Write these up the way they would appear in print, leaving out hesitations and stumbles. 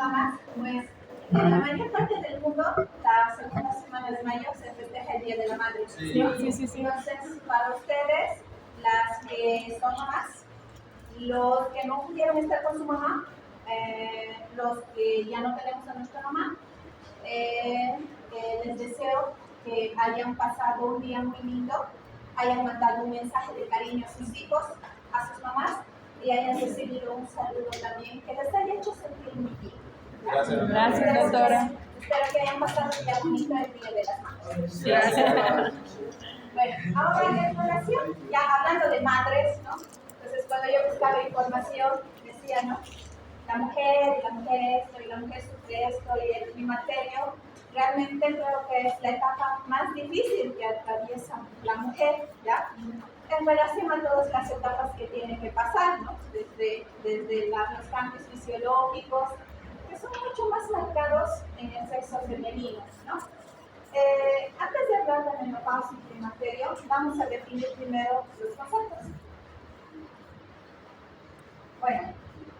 mamás, pues en la mayor parte del mundo, la segunda semana de mayo se festeja el Día de la Madre. Sí. Entonces, para ustedes, las que son mamás, los que no pudieron estar con su mamá, los que ya no tenemos a nuestra mamá, les deseo que hayan pasado un día muy lindo, hayan mandado un mensaje de cariño a sus hijos, a sus mamás, y hayan recibido un saludo también que les haya hecho sentir muy bien. Gracias, doctora. Espero que hayan pasado un día bonito el Día de las Madres. Gracias. Bueno, ahora en relación, ya hablando de madres, ¿no? Entonces, cuando yo buscaba información, decía, ¿no? La mujer esto, y la mujer sufre esto, y el climaterio, realmente creo que es la etapa más difícil que atraviesa la mujer, ¿ya? En relación a todas las etapas que tiene que pasar, ¿no? Desde los cambios fisiológicos, que son mucho más marcados en el sexo femenino, ¿no? Antes de hablar de menopausia y climaterio, vamos a definir primero los conceptos. Bueno,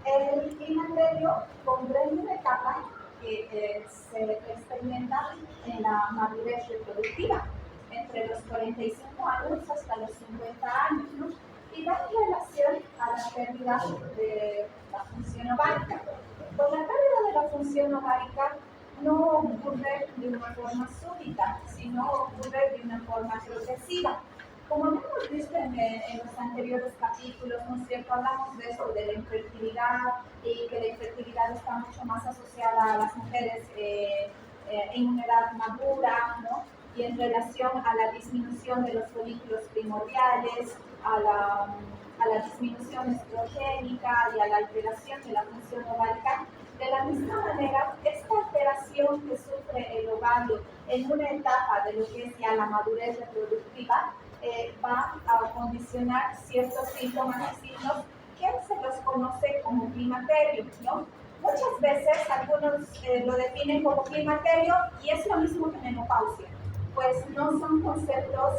el climaterio comprende una etapa que se experimenta en la madurez reproductiva, entre los 45 años hasta los 50 años, ¿no? Y va en relación a la pérdida de la función ovárica. Pues la pérdida de la función ovárica no ocurre de una forma súbita, sino ocurre de una forma progresiva. Como hemos visto en los anteriores capítulos, ¿no es cierto? Hablamos de esto, de la infertilidad, y que la infertilidad está mucho más asociada a las mujeres en una edad madura, ¿no? Y en relación a la disminución de los folículos primordiales, a la disminución estrogénica y a la alteración de la función ovárica. De la misma manera, esta alteración que sufre el ovario en una etapa de lo que es ya la madurez reproductiva, va a condicionar ciertos síntomas y signos que se los conoce como climaterio, ¿no? Muchas veces algunos lo definen como climaterio y es lo mismo que menopausia, pues no son conceptos,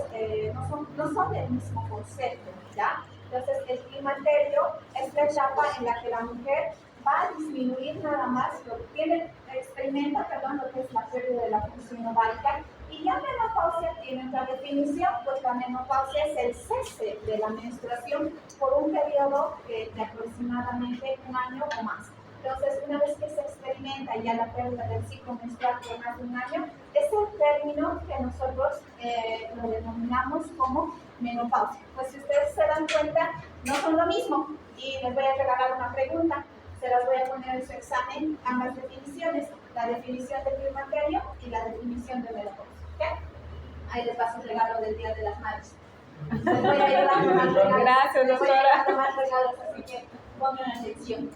no son del mismo concepto, ¿ya? Entonces el climaterio es la etapa en la que la mujer va a disminuir nada más, experimenta lo que es la pérdida de la función ovárica. Y ya menopausia tiene otra definición, pues la menopausia es el cese de la menstruación por un periodo de aproximadamente un año o más. Entonces, una vez que se experimenta ya la pérdida del ciclo menstrual por más de un año, es el término que nosotros lo denominamos como menopausia. Pues si ustedes se dan cuenta, no son lo mismo. Y les voy a regalar una pregunta. Se las voy a poner en su examen, ambas definiciones, la definición de climaterio y la definición de menopausia. ¿Okay? Ahí les va su regalo del Día de las Madres. Les voy a ayudar a tomar regalos. Gracias, Les voy a ayudar doctora. a tomar regalos, así que pongan atención.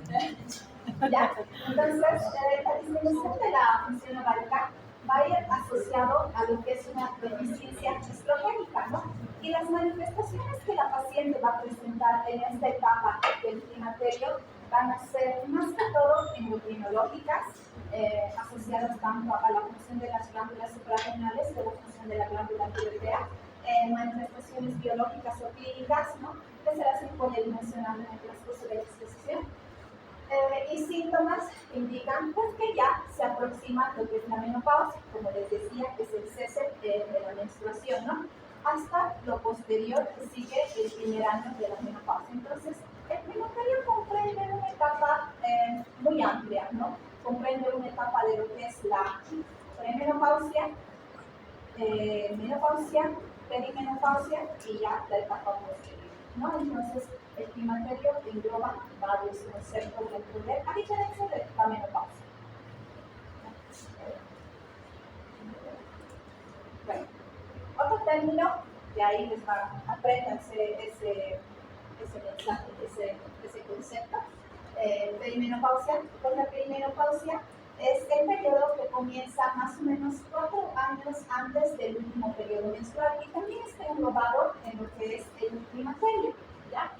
¿Ya? Entonces, la disminución de la función ovárica va a ir asociado a lo que es una deficiencia estrogénica, ¿no? Y las manifestaciones que la paciente va a presentar en esta etapa del climaterio van a ser más que todo endocrinológicas, asociadas tanto a la función de las glándulas suprarrenales como a la función de la glándula tiroidea, manifestaciones biológicas o clínicas, ¿no? Que se las puede ir mencionando en el transcurso de la exposición. Y síntomas que indican pues, que ya se aproxima lo que es la menopausia, como les decía, que es el cese de la menstruación, ¿no? Hasta lo posterior que sigue el primer año de la menopausia. Entonces, el climaterio comprende una etapa muy amplia, ¿no? Comprende una etapa de lo que es la premenopausia, menopausia, perimenopausia y ya la etapa posterior, ¿no? Entonces, el climaterio engloba varios conceptos del poder, a diferencia de la menopausia. Bueno, otro término, de ahí les va, apréndanse ese mensaje, ese concepto. Perimenopausia, pues la perimenopausia es el periodo que comienza más o menos 4 años antes del último periodo menstrual y también está englobado en lo que es el climaterio, ¿ya?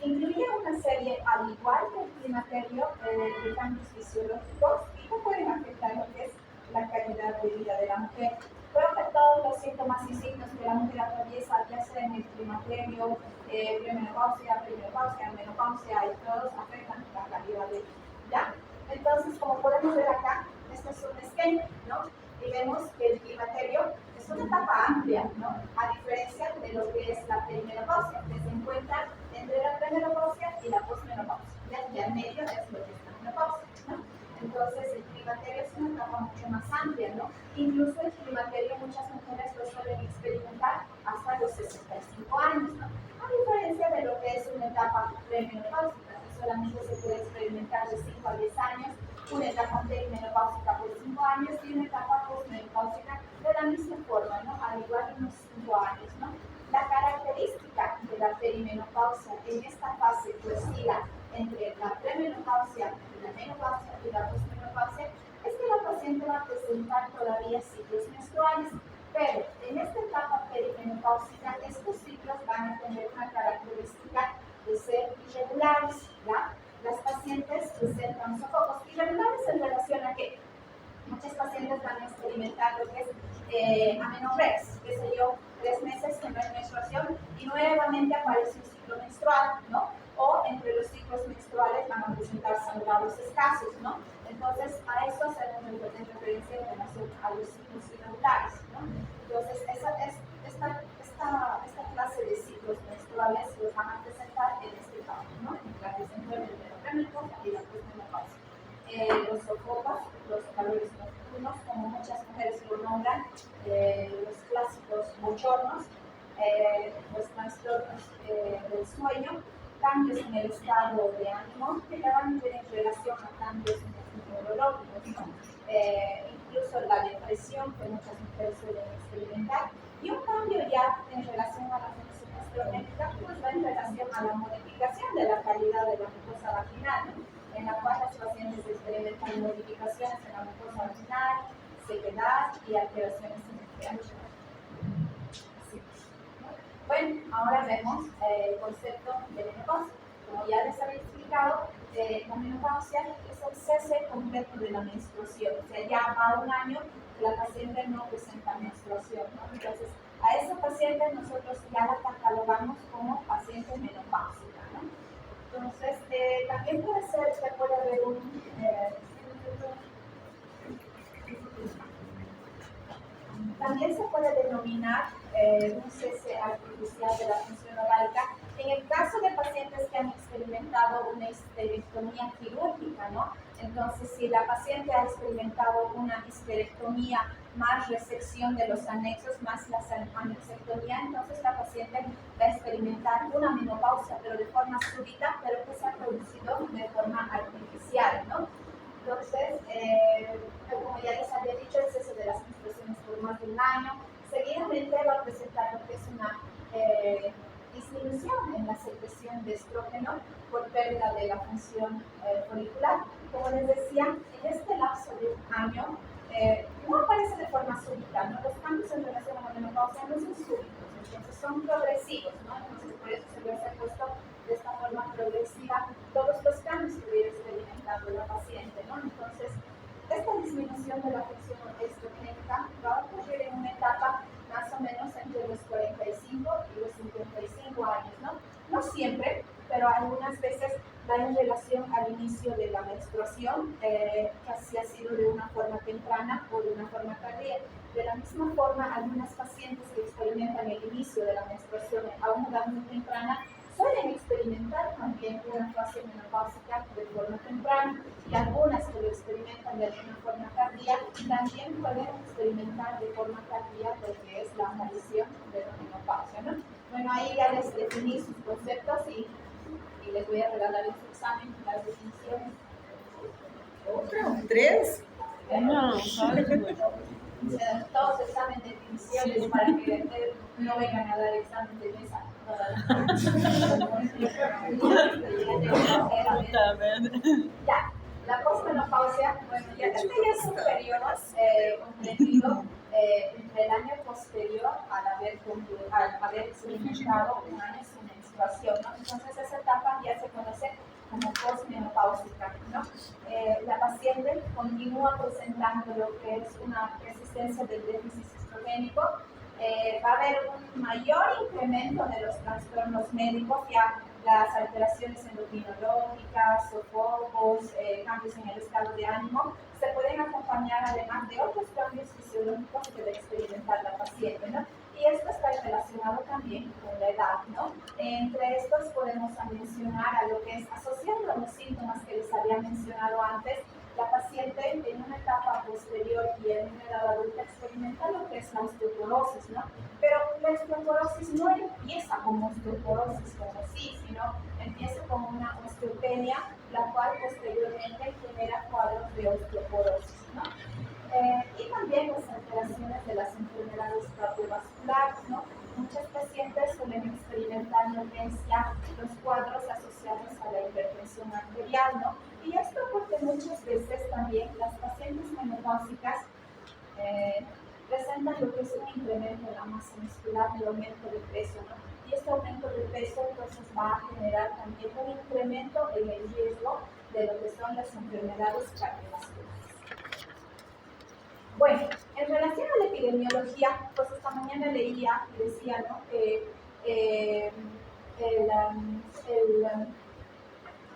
Incluye una serie, al igual que el climaterio, de cambios fisiológicos y que pueden afectar lo que es la calidad de vida de la mujer. Creo que todos los síntomas y signos que la mujer atraviesa, ya sea en el climaterio, premenopausia, menopausia y todos afectan la calidad de vida, ¿ya? como podemos ver acá, este es un esquema, ¿no? Y vemos que el climaterio es una etapa amplia, ¿no? A diferencia de lo que es la perimenopausia, que se encuentra entre la premenopausia y la posmenopausia. Y al medio es lo que es la menopausia, ¿no? Entonces, el climaterio es una etapa mucho más amplia, ¿no? Incluso el climaterio muchas mujeres lo suelen experimentar hasta los 65 años, ¿no? A diferencia de lo que es una etapa premenopáusica, que solamente se puede experimentar de 5 a 10 años, una etapa perimenopáusica por 5 años y una etapa posmenopáusica de la misma forma, ¿no? Al igual unos 5 años, ¿no? La característica de la perimenopausia en esta fase que oscila entre la premenopausia, la menopausia y la posmenopausia es que la paciente va a presentar todavía ciclos menstruales, pero en esta etapa perimenopáusica estos ciclos van a tener una característica de ser irregulares, ¿ya? Las pacientes presentan sofocos irregulares en relación a que muchas pacientes van a experimentar lo que es amenorreas, qué sé yo, 3 meses que no hay menstruación y nuevamente aparece un ciclo menstrual, ¿no? O entre los ciclos menstruales van a presentar sangrados escasos, ¿no? Entonces, a eso hacemos referencia en relación a los ciclos irregulares, ¿no? Entonces, esta clase de ciclos menstruales los van a presentar en este etapa, ¿no? En la que se encuentra el premenopausia y la posmenopausia. Los sofocos, los calores nocturnos, como muchas mujeres lo nombran, los clásicos bochornos, los trastornos del sueño, cambios en el estado de ánimo que ya van a tener relación a cambios neurológicos, ¿no? Incluso la depresión que muchas mujeres suelen experimentar, y un cambio ya en relación a la función estrogénica, pues va en relación a la modificación de la calidad de la mucosa vaginal, ¿no? En la cual las pacientes experimentan modificaciones en la mucosa vaginal, sequedad y alteraciones en el pH. Bueno, ahora vemos el concepto de menopausia. Como ya les había explicado, la menopausia es el cese completo de la menstruación. O sea, ya va un año que la paciente no presenta menstruación, ¿no? Entonces, a esa paciente nosotros ya la catalogamos como paciente menopáusica, ¿no? Entonces, también puede ser que puede haber también se puede denominar un cese artificial de la función ovárica en el caso de pacientes que han experimentado una histerectomía quirúrgica, ¿no? Entonces, si la paciente ha experimentado una histerectomía más resección de los anexos, más la anexectomía, entonces la paciente va a experimentar una menopausia, pero de forma súbita, pero que se ha producido de forma artificial, ¿no? Entonces, como ya les había dicho, el cese de las menstruaciones por más de un año, seguidamente va a presentar lo que es una disminución en la secreción de estrógeno por pérdida de la función folicular. Como les decía, en este lapso de un año, no aparece de forma súbita, ¿no? Los cambios en relación a la menopausia no son súbitos, entonces son progresivos, ¿no? Entonces, por eso se les ha puesto de esta forma progresiva todos los cambios que viene experimentando la paciente, ¿no? Entonces, esta disminución de la función estrogénica va a ocurrir en una etapa más o menos entre los 45 y los 55 años, ¿no? No siempre, pero algunas veces va en relación al inicio de la menstruación, casi ha sido de una forma temprana o de una forma tardía. De la misma forma, algunas pacientes que experimentan el inicio de la menstruación a una edad muy temprana suelen experimentar también una fase menopáusica de forma temprana, y algunas que lo experimentan de una forma tardía también pueden experimentar de forma tardía lo que es la aparición de la menopausia, ¿no? Bueno, ahí ya les definí sus conceptos y les voy a regalar en su examen las definiciones. ¿Otra? ¿3? No, Todos examen de definiciones para que no vengan a dar examen de mesa. Ya, la posmenopausia, bueno, ya este ya es un periodo comprendido entre el año posterior al haber experimentado un año sin menstruación, ¿no? Entonces esa etapa ya se conoce como posmenopáusica, ¿no? La paciente continúa presentando lo que es una resistencia del déficit estrogénico, va a haber un mayor incremento de los trastornos médicos, ya las alteraciones endocrinológicas, sofocos, cambios en el estado de ánimo, se pueden acompañar además de otros cambios fisiológicos que debe experimentar la paciente, ¿no? Y esto está relacionado también con la edad, ¿no? Entre estos podemos mencionar a lo que es asociando a los síntomas que les había mencionado antes. La paciente en una etapa posterior y en una edad adulta experimenta lo que es la osteoporosis, ¿no? Pero la osteoporosis no empieza como osteoporosis como sí, sino empieza como una osteopenia, la cual posteriormente genera cuadros de osteoporosis, ¿no? Y también las alteraciones de las enfermedades cardiovasculares, ¿no? Muchas pacientes suelen experimentar emergencia, los cuadros asociados a la hipertensión arterial, ¿no? Y esto porque muchas veces también las pacientes menopáusicas presentan lo que es un incremento en la masa muscular, el aumento de peso, ¿no? Y este aumento de peso entonces va a generar también un incremento en el riesgo de lo que son las enfermedades cardiovasculares. Bueno, en relación a la epidemiología, pues esta mañana leía y decía, ¿no? Que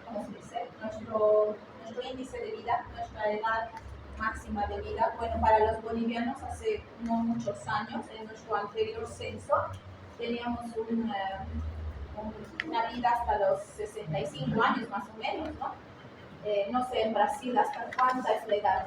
¿cómo se dice? Nuestro índice de vida, nuestra edad máxima de vida, bueno, para los bolivianos hace no muchos años, en nuestro anterior censo, teníamos una vida hasta los 65 años más o menos, ¿no? No sé en Brasil hasta cuánta es la edad.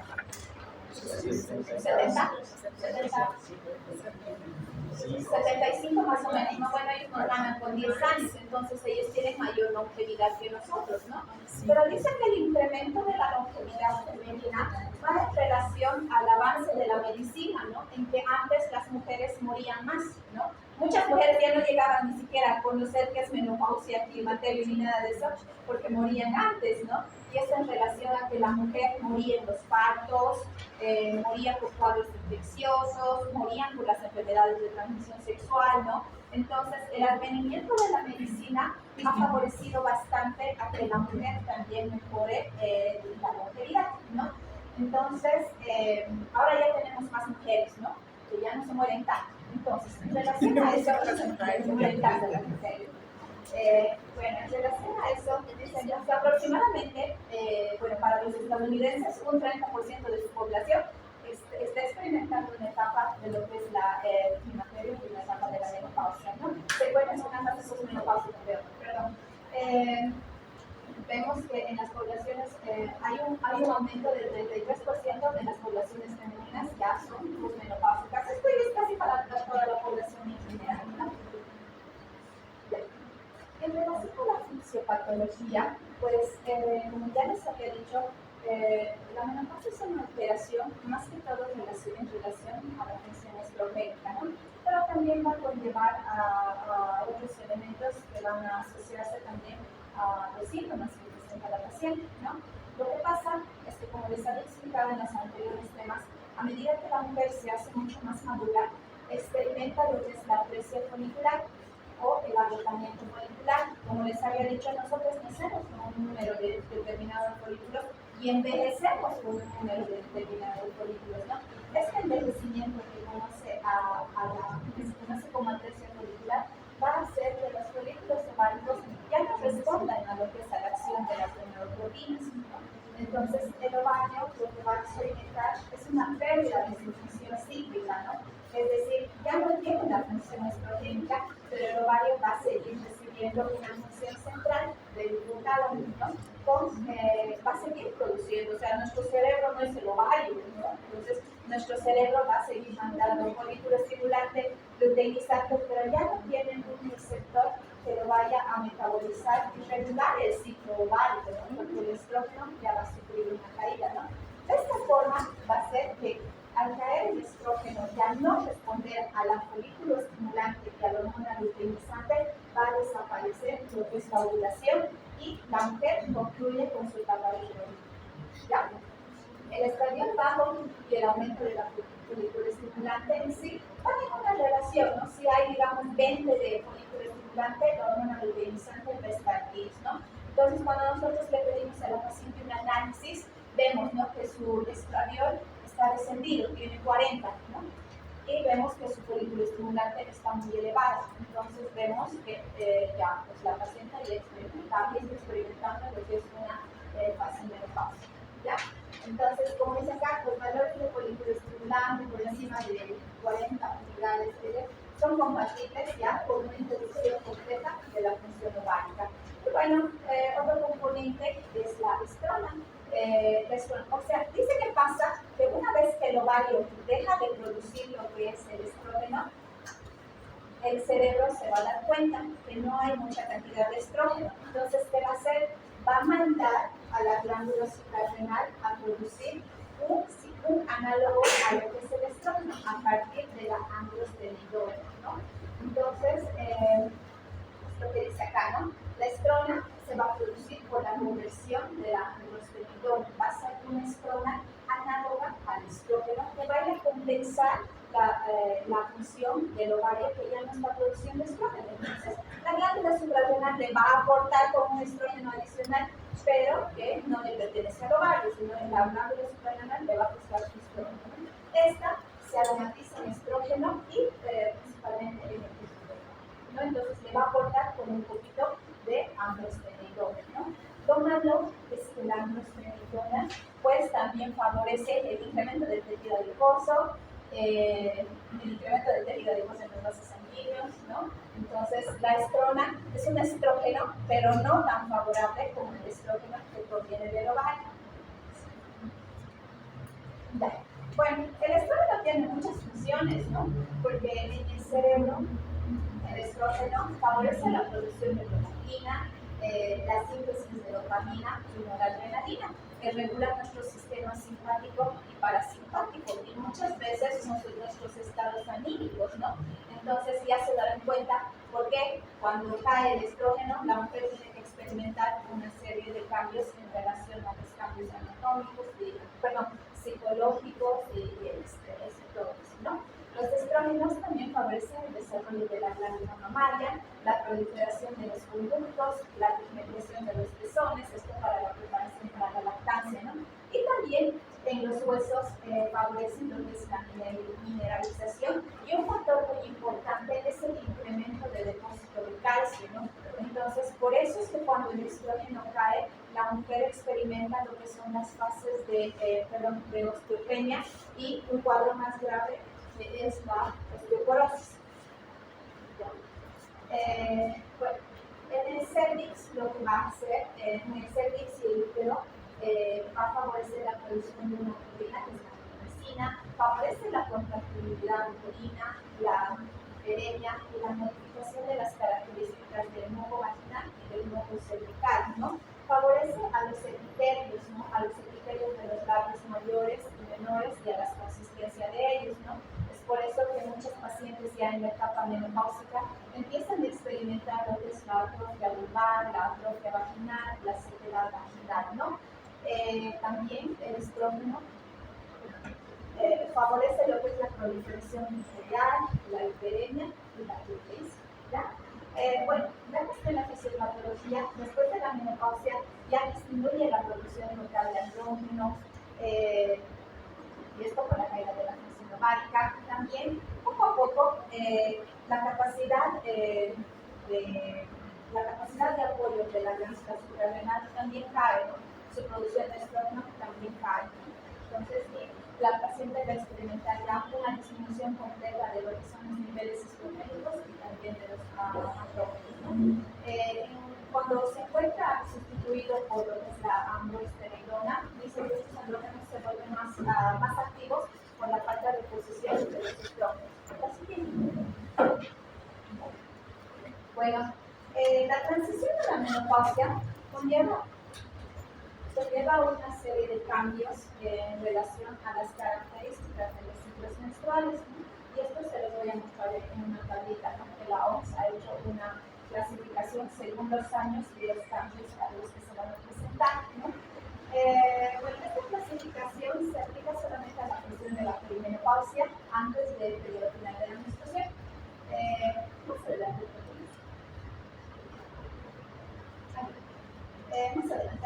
75 más o menos, ¿no? Bueno, ellos nos ganan con 10 años, entonces ellos tienen mayor longevidad que nosotros, ¿no? Pero dicen que el incremento de la longevidad femenina va en relación al avance de la medicina, ¿no? En que antes las mujeres morían más, ¿no? Muchas mujeres ya no llegaban ni siquiera a conocer qué es menopausia, climaterio ni nada de eso, porque morían antes, ¿no? Y esto en relación a que la mujer moría en los partos, moría por cuadros infecciosos, morían por las enfermedades de transmisión sexual, ¿no? Entonces, el advenimiento de la medicina ha favorecido bastante a que la mujer también mejore la longevidad, ¿no? Entonces, ahora ya tenemos más mujeres, ¿no? Que ya no se mueren tanto. Entonces, en relación a eso, se mueren tanto las mujeres. Bueno, en relación a eso, dicen que aproximadamente, bueno, para los estadounidenses, un 30% de su población está experimentando una etapa de lo que es el climaterio y una etapa de la menopausia, ¿no? Bueno, es una fase posmenopáusica, perdón. Vemos que en las poblaciones hay un aumento del 33% de las poblaciones femeninas ya son posmenopáusicas. Esto es casi para toda la población en general, ¿no? En relación con la fisiopatología, pues como ya les había dicho, la menopausia es una alteración más que todo en relación a la función estrogénica, ¿no? Pero también va a conllevar a otros elementos que van a asociarse también a los síntomas que presenta la paciente, ¿no? Lo que pasa es que, como les había explicado en los anteriores temas, a medida que la mujer se hace mucho más madura, experimenta lo que es la atresia folicular o el agotamiento folicular. Como les había dicho, nosotros nacemos con un número determinado de folículos y envejecemos con un número determinado de folículos, ¿no? Este envejecimiento que se conoce como atresia folicular va a hacer que los folículos ováricos ya no respondan a lo que es a la acción de las gonadotropínas, ¿no? Entonces, el ovario lo que va a experimentar es una pérdida de su función cíclica, ¿no? Es decir, ya no tiene una función estrogénica, pero el ovario va a seguir recibiendo una función central del hipotálamo, ¿no? Va a seguir produciendo, o sea, nuestro cerebro no es el ovario, ¿no? Entonces, nuestro cerebro va a seguir mandando folículo estimulante, luteinizante, pero ya no tiene un receptor que lo vaya a metabolizar y regular el ciclo ovárico, ¿no? Porque el estrógeno ya va a sufrir una caída, ¿no? De esta forma va a ser que al caer el estrógeno y al no responder a la folículo estimulante y a la hormona luteinizante, va a desaparecer lo que es la ovulación y la mujer concluye con su etapa de ¿ya? El estradiol bajo y el aumento de la folículo estimulante en sí van en una relación, ¿no? Si hay, digamos, 20 de folículo estimulante, la hormona luteinizante va a estar 10, ¿no? Entonces, cuando nosotros le pedimos a la paciente un análisis, vemos, ¿no?, que su estradiol está descendido, tiene 40, ¿no? y vemos que su folículo estimulante está muy elevado. Entonces vemos que ya pues, la paciente ya está experimentando lo que es una fase menopausia. ¿Ya? Entonces, como dice acá, los valores de folículo estimulante por encima de 40 unidades son compatibles ya con una interrupción completa de la función ovárica. Y bueno, otro componente es la estrona. O sea, dice que pasa que una vez que el ovario deja de producir lo que es el estrógeno, el cerebro se va a dar cuenta que no hay mucha cantidad de estrógeno. Entonces, ¿qué va a hacer? Va a mandar a la glándula suprarrenal a producir un análogo a lo que es el estrógeno a partir de la androstenediona, ¿no? Entonces, lo que dice acá, ¿no? La estrona se va a producir por la conversión de la androstenediona. Va a ser una estrona análoga al estrógeno que vaya a compensar la función del ovario que ya no está produciendo estrógeno. Entonces, la glándula suprarrenal le va a aportar con un estrógeno adicional, pero que no le pertenece al ovario, sino en la glándula suprarrenal le va a buscar su estrógeno. Esta se aromatiza en estrógeno y principalmente en el estrógeno, ¿no? Entonces le va a aportar con un poquito de androstenediona, ¿no? Lo malo es que la androstenediona pues también favorece el incremento del tejido adiposo, el incremento del tejido adiposo en los vasos sanguíneos, ¿no? Entonces la estrona es un estrógeno, pero no tan favorable como el estrógeno que proviene del ovario. Bueno, el estrógeno tiene muchas funciones, ¿no? Porque en el cerebro el estrógeno favorece la producción de prolactina, la síntesis de dopamina y noradrenalina, que regulan nuestro sistema simpático y parasimpático, y muchas veces son nuestros estados anímicos, ¿no? Entonces ya se darán cuenta por qué cuando cae el estrógeno la mujer tiene que experimentar una serie de cambios en relación a los cambios anatómicos, psicológicos y el estrés y todo eso, ¿no? Los estrógenos también favorecen el desarrollo de la glándula mamaria, la proliferación de los conductos, la pigmentación de los pezones, esto para la preparación para la lactancia, ¿no? Y también en los huesos favorecen lo que es la mineralización, y un factor muy importante es el incremento de depósito de calcio, ¿no? Entonces, por eso es que cuando el estrógeno cae, la mujer experimenta lo que son las fases de osteopenia y un cuadro más grave que es la osteoporosis. Bueno, en el cervix lo que va a hacer, en el cervix y el útero, va a favorecer la producción de una proteína que es la mioresina, favorece la contractilidad uterina, la perenia y la modificación de las características del moco vaginal y del moco cervical, ¿no? Favorece a los epitelios, ¿no? A los epitelios de los labios mayores y menores y a la consistencia de ellos, ¿no? Es por eso que muchos pacientes ya en la etapa menopáusica empiezan a experimentar lo que es la atrofia vulvar, la atrofia vaginal, la sequedad vaginal, ¿no? También el estrógeno favorece lo que es la proliferación imperial, la hiperemia y la luteis, ¿ya? Bueno, vemos que la fisiopatología después de la menopausia ya disminuye la producción local de andrógenos, y esto por la caída de la función ovárica. También, poco a poco, la capacidad de apoyo de la glándula suprarrenal también cae, ¿no? Su producción de estrógeno también cae, ¿no? Entonces, la paciente va a experimentar ya una disminución completa de lo que son los niveles estrogénicos y también de los andrógenos, ¿no? Cuando se encuentra sustituido por lo que es la androstenediona, dice que estos andrógenos se vuelven más activos por la falta de posición de los estrógenos. Bueno, la transición a la menopausia conlleva una serie de cambios en relación a las características de los ciclos menstruales, ¿no? Y esto se los voy a mostrar en una tablita, ¿no? Que la OMS ha hecho una clasificación según los años y los cambios a los que se van a presentar, ¿no? Bueno, esta clasificación se aplica solamente a la cuestión de la perimenopausia antes del periodo final de la menstruación. Más adelante,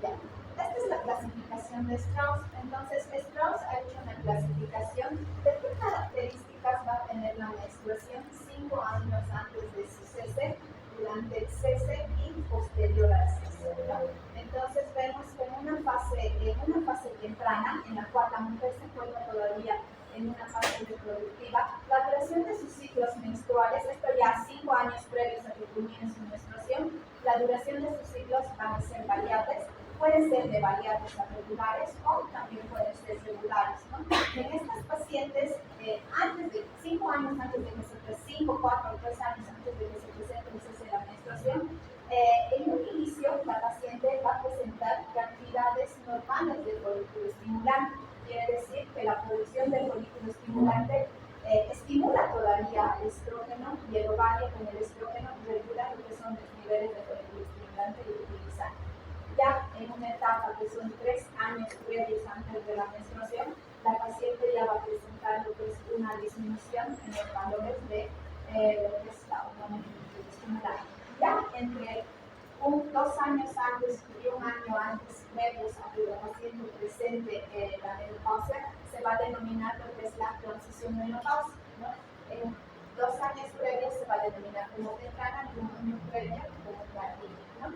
ya. Esta es la clasificación de Strauss. Entonces, Strauss ha hecho una clasificación de qué características temprana, en la cual la mujer se encuentra todavía en una fase reproductiva, la duración de sus ciclos menstruales, esto ya 5 años previos a que culmine su menstruación, la duración de sus ciclos van a ser variables, pueden ser de variables a regulares o también pueden ser regulares, ¿no? En estas pacientes, antes de 5 años antes de que se presente, 5, 4 o 3 años antes de que se presente el cese de la menstruación, en un inicio la paciente va a presentar cantidades normales de folículo estimulante. Quiere decir que la producción del folículo estimulante estimula todavía el estrógeno y el ovario con el estrógeno regula lo que son los niveles de folículo estimulante y utilizar. Ya en una etapa que son 3 años previos antes de la menstruación, la paciente ya va a presentar lo que es una disminución en los valores de lo que es la hormona estimulante. Ya entre 2 años antes y 1 año antes, previos a que la paciente presente la menopausia, se va a denominar lo que es la transición menopáusica, ¿no? En 2 años previos se va a denominar como temprana y 1 año previo como tardía, ¿no?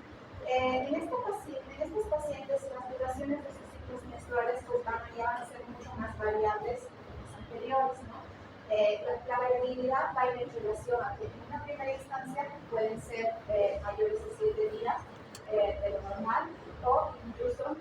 En estos pacientes, las duraciones de sus ciclos menstruales pues ya van a ser mucho más variables que los anteriores, ¿no? La variabilidad va a ir en relación a que en una primera instancia pueden ser mayores de 7 días de lo normal, o incluso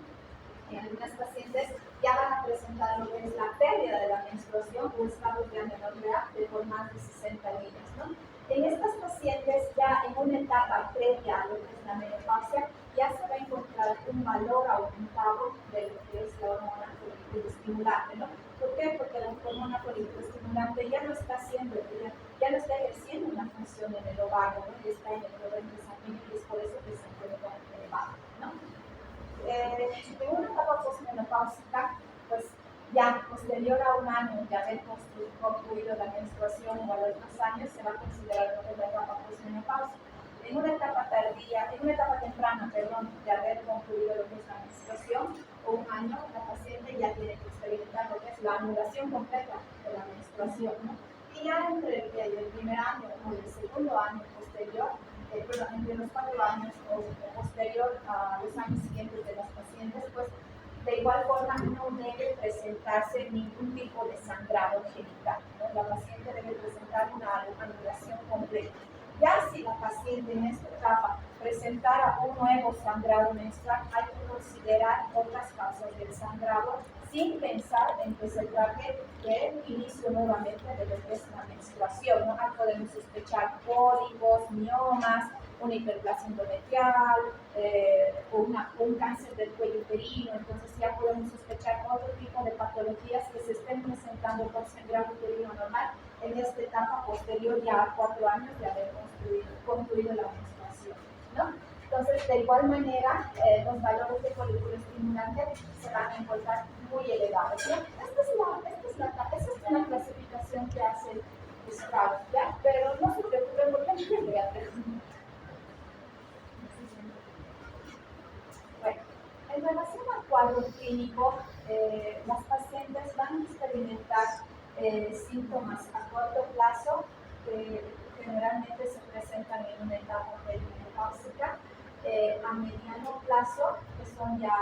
en algunas pacientes ya van a presentar lo que es la pérdida de la menstruación o estados de amenorrea de por más de 60 días, ¿no? En estas pacientes ya en una etapa previa a lo que es la menopausia ya se va a encontrar un valor aumentado de lo que es la hormona folículo estimulante, ¿no? ¿Por qué? Porque la hormona folículo estimulante ya no está haciendo, ya no está ejerciendo una función en el ovario, ¿no? Y está en el torrente sanguíneo y es por eso que se encuentra elevado, ¿no? En una etapa postmenopáusica, pues ya posterior a 1 año de haber concluido la menstruación o a los 2 años, se va a considerar como la etapa postmenopáusica. En una etapa tardía, en una etapa temprana, perdón, de haber concluido lo que es la menstruación o 1 año, la paciente ya tiene que experimentar lo que es la anulación completa de la menstruación, ¿no? Y ya entre el primer año o el segundo año posterior, entre los 4 años o posterior a los años siguientes de las pacientes, pues de igual forma no debe presentarse ningún tipo de sangrado genital, ¿no? La paciente debe presentar una anulación completa. Ya si la paciente en esta etapa presentara un nuevo sangrado menstrual, hay que considerar otras causas del sangrado sin pensar en que se trate del inicio nuevamente de lo que es la menstruación, ¿no? Podemos sospechar pólipos, miomas, una hiperplasia endometrial, un cáncer del cuello uterino. Entonces ya podemos sospechar otro tipo de patologías que se estén presentando por sangrado uterino normal en esta etapa posterior ya a 4 años de haber concluido la menstruación, ¿no? Entonces, de igual manera, los valores de folículo estimulante se van a encontrar muy elevados, ¿ya? Esta es una clasificación que hace Strauss, ¿ya? Pero no se preocupen porque no voy a presentar. Bueno, en relación al cuadro clínico, las pacientes van a experimentar síntomas a corto plazo que generalmente se presentan en una etapa perimenopáusica, a mediano plazo, que son ya,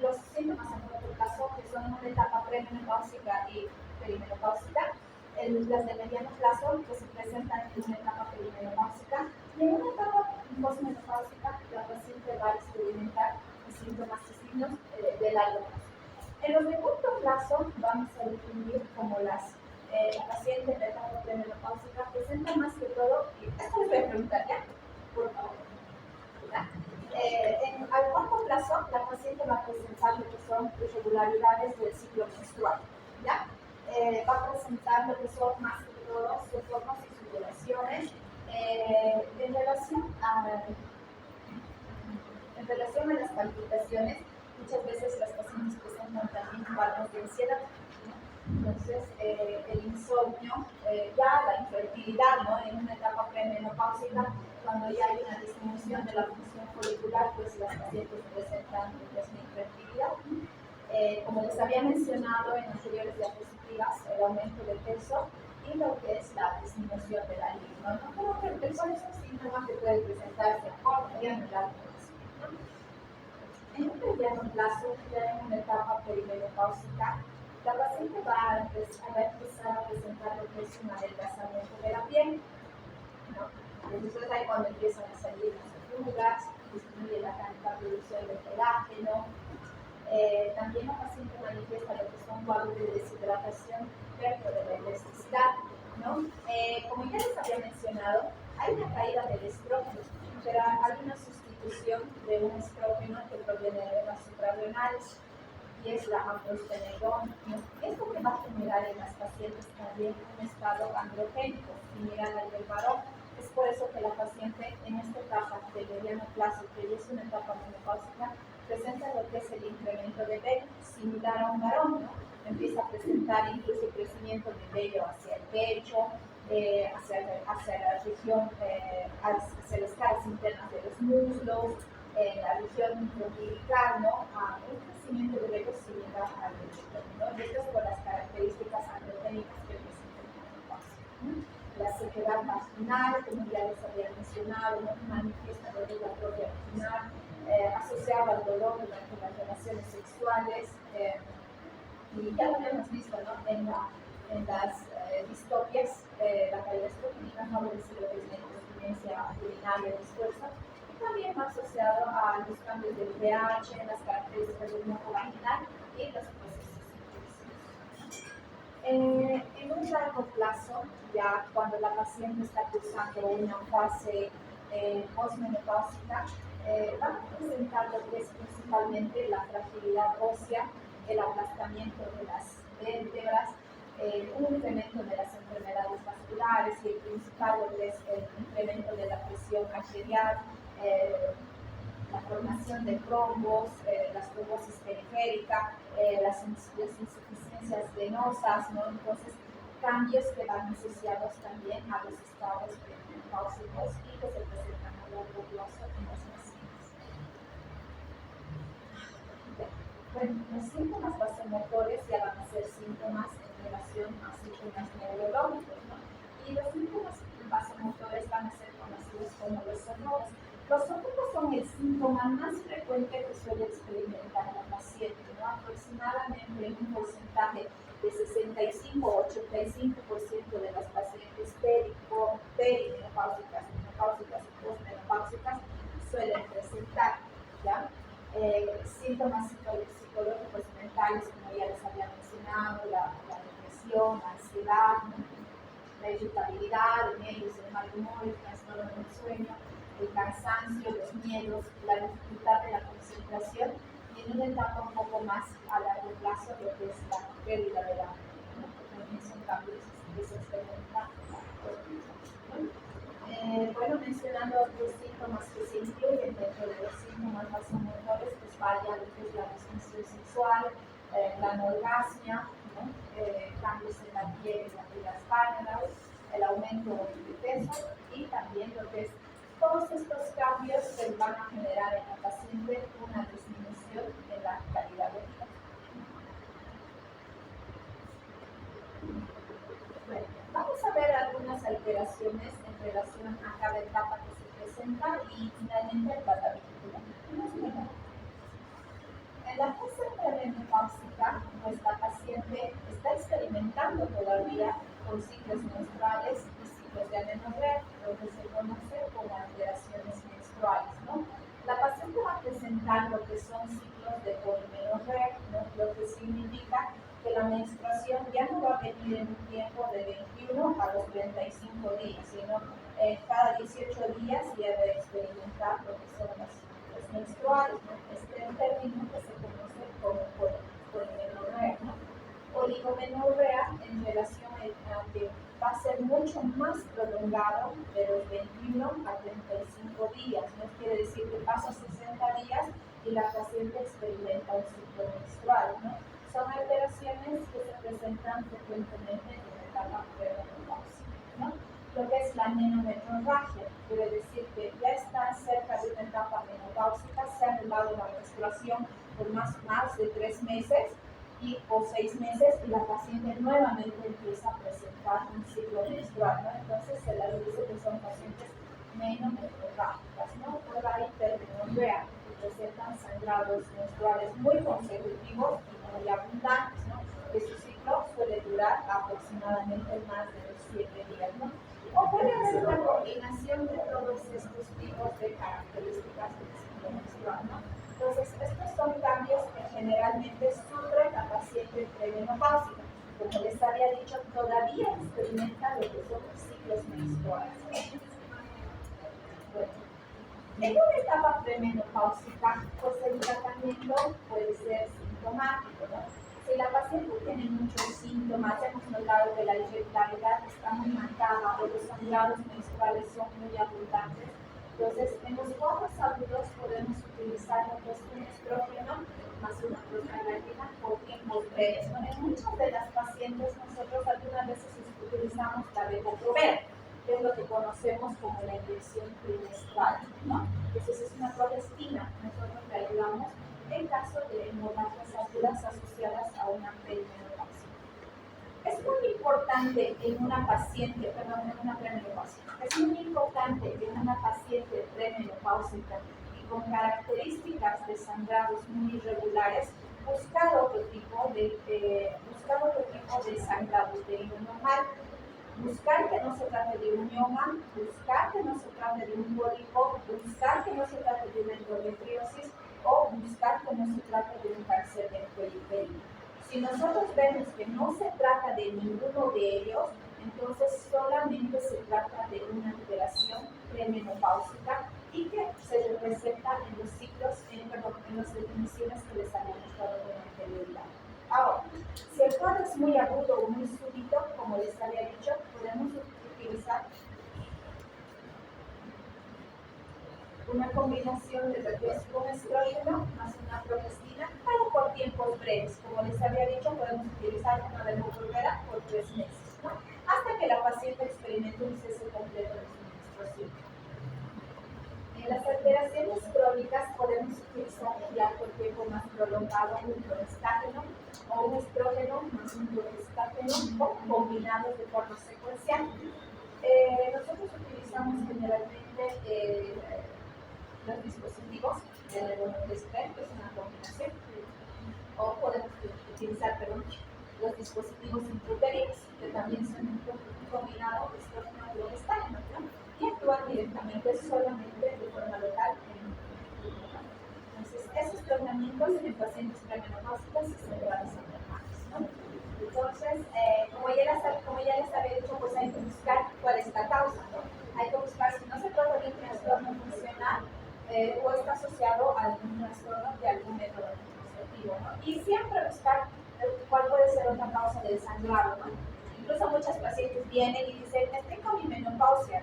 los síntomas a corto plazo, que son en una etapa premenopáusica y perimenopáusica, las de mediano plazo, que se presentan en una etapa perimenopáusica, y en una etapa postmenopáusica, la paciente va a experimentar síntomas y signos de largo plazo. En los de corto plazo, vamos a definir como la paciente en la etapa premenopáusica presenta más que todo, y esto les voy a preguntar ya, por favor. Al corto plazo, la paciente va a presentar lo que son irregularidades del ciclo menstrual, ¿ya? Va a presentar lo que son más que todo formas y sudoraciones en relación a las palpitaciones. Muchas veces las pacientes presentan también cuadros de ansiedad. Entonces, el insomnio, ya la infertilidad, ¿no? En una etapa premenopáusica, cuando ya hay una disminución de la función folicular, pues las pacientes presentan lo que es la infertilidad. Como les había mencionado en anteriores diapositivas, el aumento de peso y lo que es la disminución de la libido, ¿no? Pero son esos síntomas que pueden presentarse a corto y a largo plazo, ¿no? En un mediano plazo, ya en una etapa perimenopáusica, la paciente va a empezar a presentar lo que es un adelgazamiento de la piel, ¿no? Entonces ahí cuando empiezan a salir las arrugas, disminuye la producción de colágeno. También la paciente manifiesta lo que son cuadros de deshidratación dentro de la elasticidad, ¿no? Como ya les había mencionado, hay una caída del estrógeno, pero hay una sustitución de un estrógeno que proviene de las suprarrenales y es la androstenediona, ¿no? Esto que va a generar en las pacientes también un estado androgénico, similar al del varón. Es por eso que la paciente en esta etapa de mediano plazo, que ya es una etapa menopáusica, presenta lo que es el incremento de vello, similar a un varón, ¿no? Empieza a presentar incluso crecimiento de vello hacia el pecho, hacia la región, hacia las caras internas de los muslos, la región umbilical, ¿no? Un crecimiento de vello similar al del chico, ¿no? Y esto es por las características androgénicas que presenta el menopausia, ¿no? La sequedad vaginal, como ya les había mencionado, ¿no? Manifiesta dolor de la propia vaginal, asociado al dolor durante las relaciones sexuales, y ya lo habíamos visto, ¿no? En las distopias, la caída estrogénica favorece lo que es la incontinencia urinaria dispersa, y también va asociado a los cambios del pH, las características del moco vaginal y los procesos infecciosos. En un largo plazo, ya cuando la paciente está cursando una fase posmenopáusica, van a presentar lo que es principalmente la fragilidad ósea, el aplastamiento de las vértebras, un incremento de las enfermedades vasculares y el principal es el incremento de la presión arterial, la formación de trombos, la trombosis periférica, las insuficiencias venosas, ¿no? Entonces, cambios que van asociados también a los estados perimenopáusicos y que se presentan a largo plazo en los pacientes. Bueno, los síntomas vasomotores ya van a ser síntomas en relación a síntomas neurológicos, ¿no? Y los síntomas vasomotores van a ser conocidos como los sofocos. Los sofocos son el síntoma más frecuente que suele experimentar la paciente, ¿no? Aproximadamente en un porcentaje de 65 o 85% de las pacientes perimenopáusicas, menopáusicas y postmenopáusicas suelen presentar, ¿ya? Síntomas psicológicos y mentales, como ya les había mencionado, la depresión, la ansiedad, la irritabilidad, el nervios, el mal humor, el trastorno del sueño, el cansancio, los miedos, la dificultad de la concentración, y en una etapa un poco más a largo plazo lo que es la pérdida de la memoria, ¿no? Que también son cambios que se experimentan. Bueno, mencionando otros síntomas que se incluyen dentro de los síntomas vasomotores, pues vaya lo que es la disfunción sexual, la anorgasmia, ¿no? Cambios en la piel y las pálperas, el aumento de peso y también lo que es todos estos cambios que van a generar en la paciente una disminución de la calidad de vida. Bueno, vamos a ver algunas alteraciones en relación a cada etapa que se presenta y finalmente el tratamiento. En la fase premenopáusica, nuestra paciente está experimentando todavía con ciclos menstruales y ciclos de amenorrea, lo que se conoce como alteraciones menstruales, ¿no? La paciente va a presentar lo que son ciclos de polimenorrea, ¿no? Lo que significa que la menstruación ya no va a venir en un tiempo de 21 a los 35 días, sino cada 18 días ya debe experimentar lo que son los menstruales, ¿no? Este es un término que se conoce como polimenorrea, ¿no? Oligomenorrea en relación a que va a ser mucho más prolongado de los 21 a 35 días, ¿no? Quiere decir que pasa 60 días y la paciente experimenta un ciclo menstrual, ¿no? Son alteraciones que se presentan frecuentemente en la etapa premenopáusica, ¿no? Lo que es la menometrorragia, quiere decir que ya está cerca de una etapa menopáusica, se ha anulado la menstruación por más de 3 meses o 6 meses y la paciente nuevamente empieza a presentar un ciclo menstrual, ¿no? Entonces se les dice que son pacientes menometrorrágicas, ¿no? Por la hipermenorrea. presentan sangrados menstruales muy consecutivos y muy abundantes, ¿no? Que su ciclo suele durar aproximadamente más de los 7 días, ¿no? O puede haber una combinación de todos estos tipos de características del ciclo menstrual, ¿no? Entonces, estos son cambios que generalmente sufre la paciente premenopáusica. Como les había dicho, todavía experimenta lo que son ciclos menstruales. Bueno, en una etapa premenopáusica, pues el tratamiento puede ser sintomático, ¿no? Si la paciente tiene muchos síntomas, hemos notado que la irregularidad está muy marcada o los sangrados menstruales son muy abundantes, entonces en los cuadros agudos podemos utilizar lo que es un estrógeno más una prostaglandina por tiempos breves, ¿no? En muchas de las pacientes nosotros algunas veces utilizamos la Depo-Provera, que es lo que conocemos como la inyección trimestral, ¿no? Entonces es una progestina, nosotros le ayudamos en caso de hemorragias agudas asociadas a una perimenopausia. Es muy importante en una paciente, perdón, en una premenopausia, es muy importante en una paciente premenopáusica y con características de sangrados muy irregulares, buscar otro tipo de sangrados de hilo normal. Buscar que no se trate de un mioma, buscar que no se trate de un pólipo, buscar que no se trate de una endometriosis o buscar que no se trate de un cáncer del cuello uterino. Si nosotros vemos que no se trata de ninguno de ellos, entonces solamente se trata de una alteración premenopáusica y que se representa en los ciclos, en las definiciones que les había mostrado con anterioridad. Ahora, si el cuadro es muy agudo o muy súbito, como les había dicho, podemos utilizar una combinación de un estrógeno más una progestina, pero por tiempos breves. Como les había dicho, podemos utilizar una Depo-Provera por 3 meses, ¿no? Hasta que la paciente experimente un cese completo de su menstruación. En las alteraciones crónicas podemos utilizar ya por tiempo más prolongado un progestágeno o un estrógeno más un progestágeno o combinados de forma secuencial. Nosotros utilizamos generalmente los dispositivos de levonorgestrel, que es una combinación, o podemos utilizar, los dispositivos intrauterinos, que también son un combinado de estrógeno y progestágeno, ¿no? Y actúan directamente solamente de forma local en el cuerpo. Entonces, esos tratamientos en pacientes premenopáusicas y sangrados anormales, ¿no? Entonces, como ya les había dicho, pues hay que buscar cuál es la causa, ¿no? Hay que buscar si no se trata de un trastorno funcional o está asociado a algún trastorno de algún método anticonceptivo, ¿no? Y siempre buscar cuál puede ser otra causa del sangrado, ¿no? Incluso muchas pacientes vienen y dicen, tengo mi menopausia,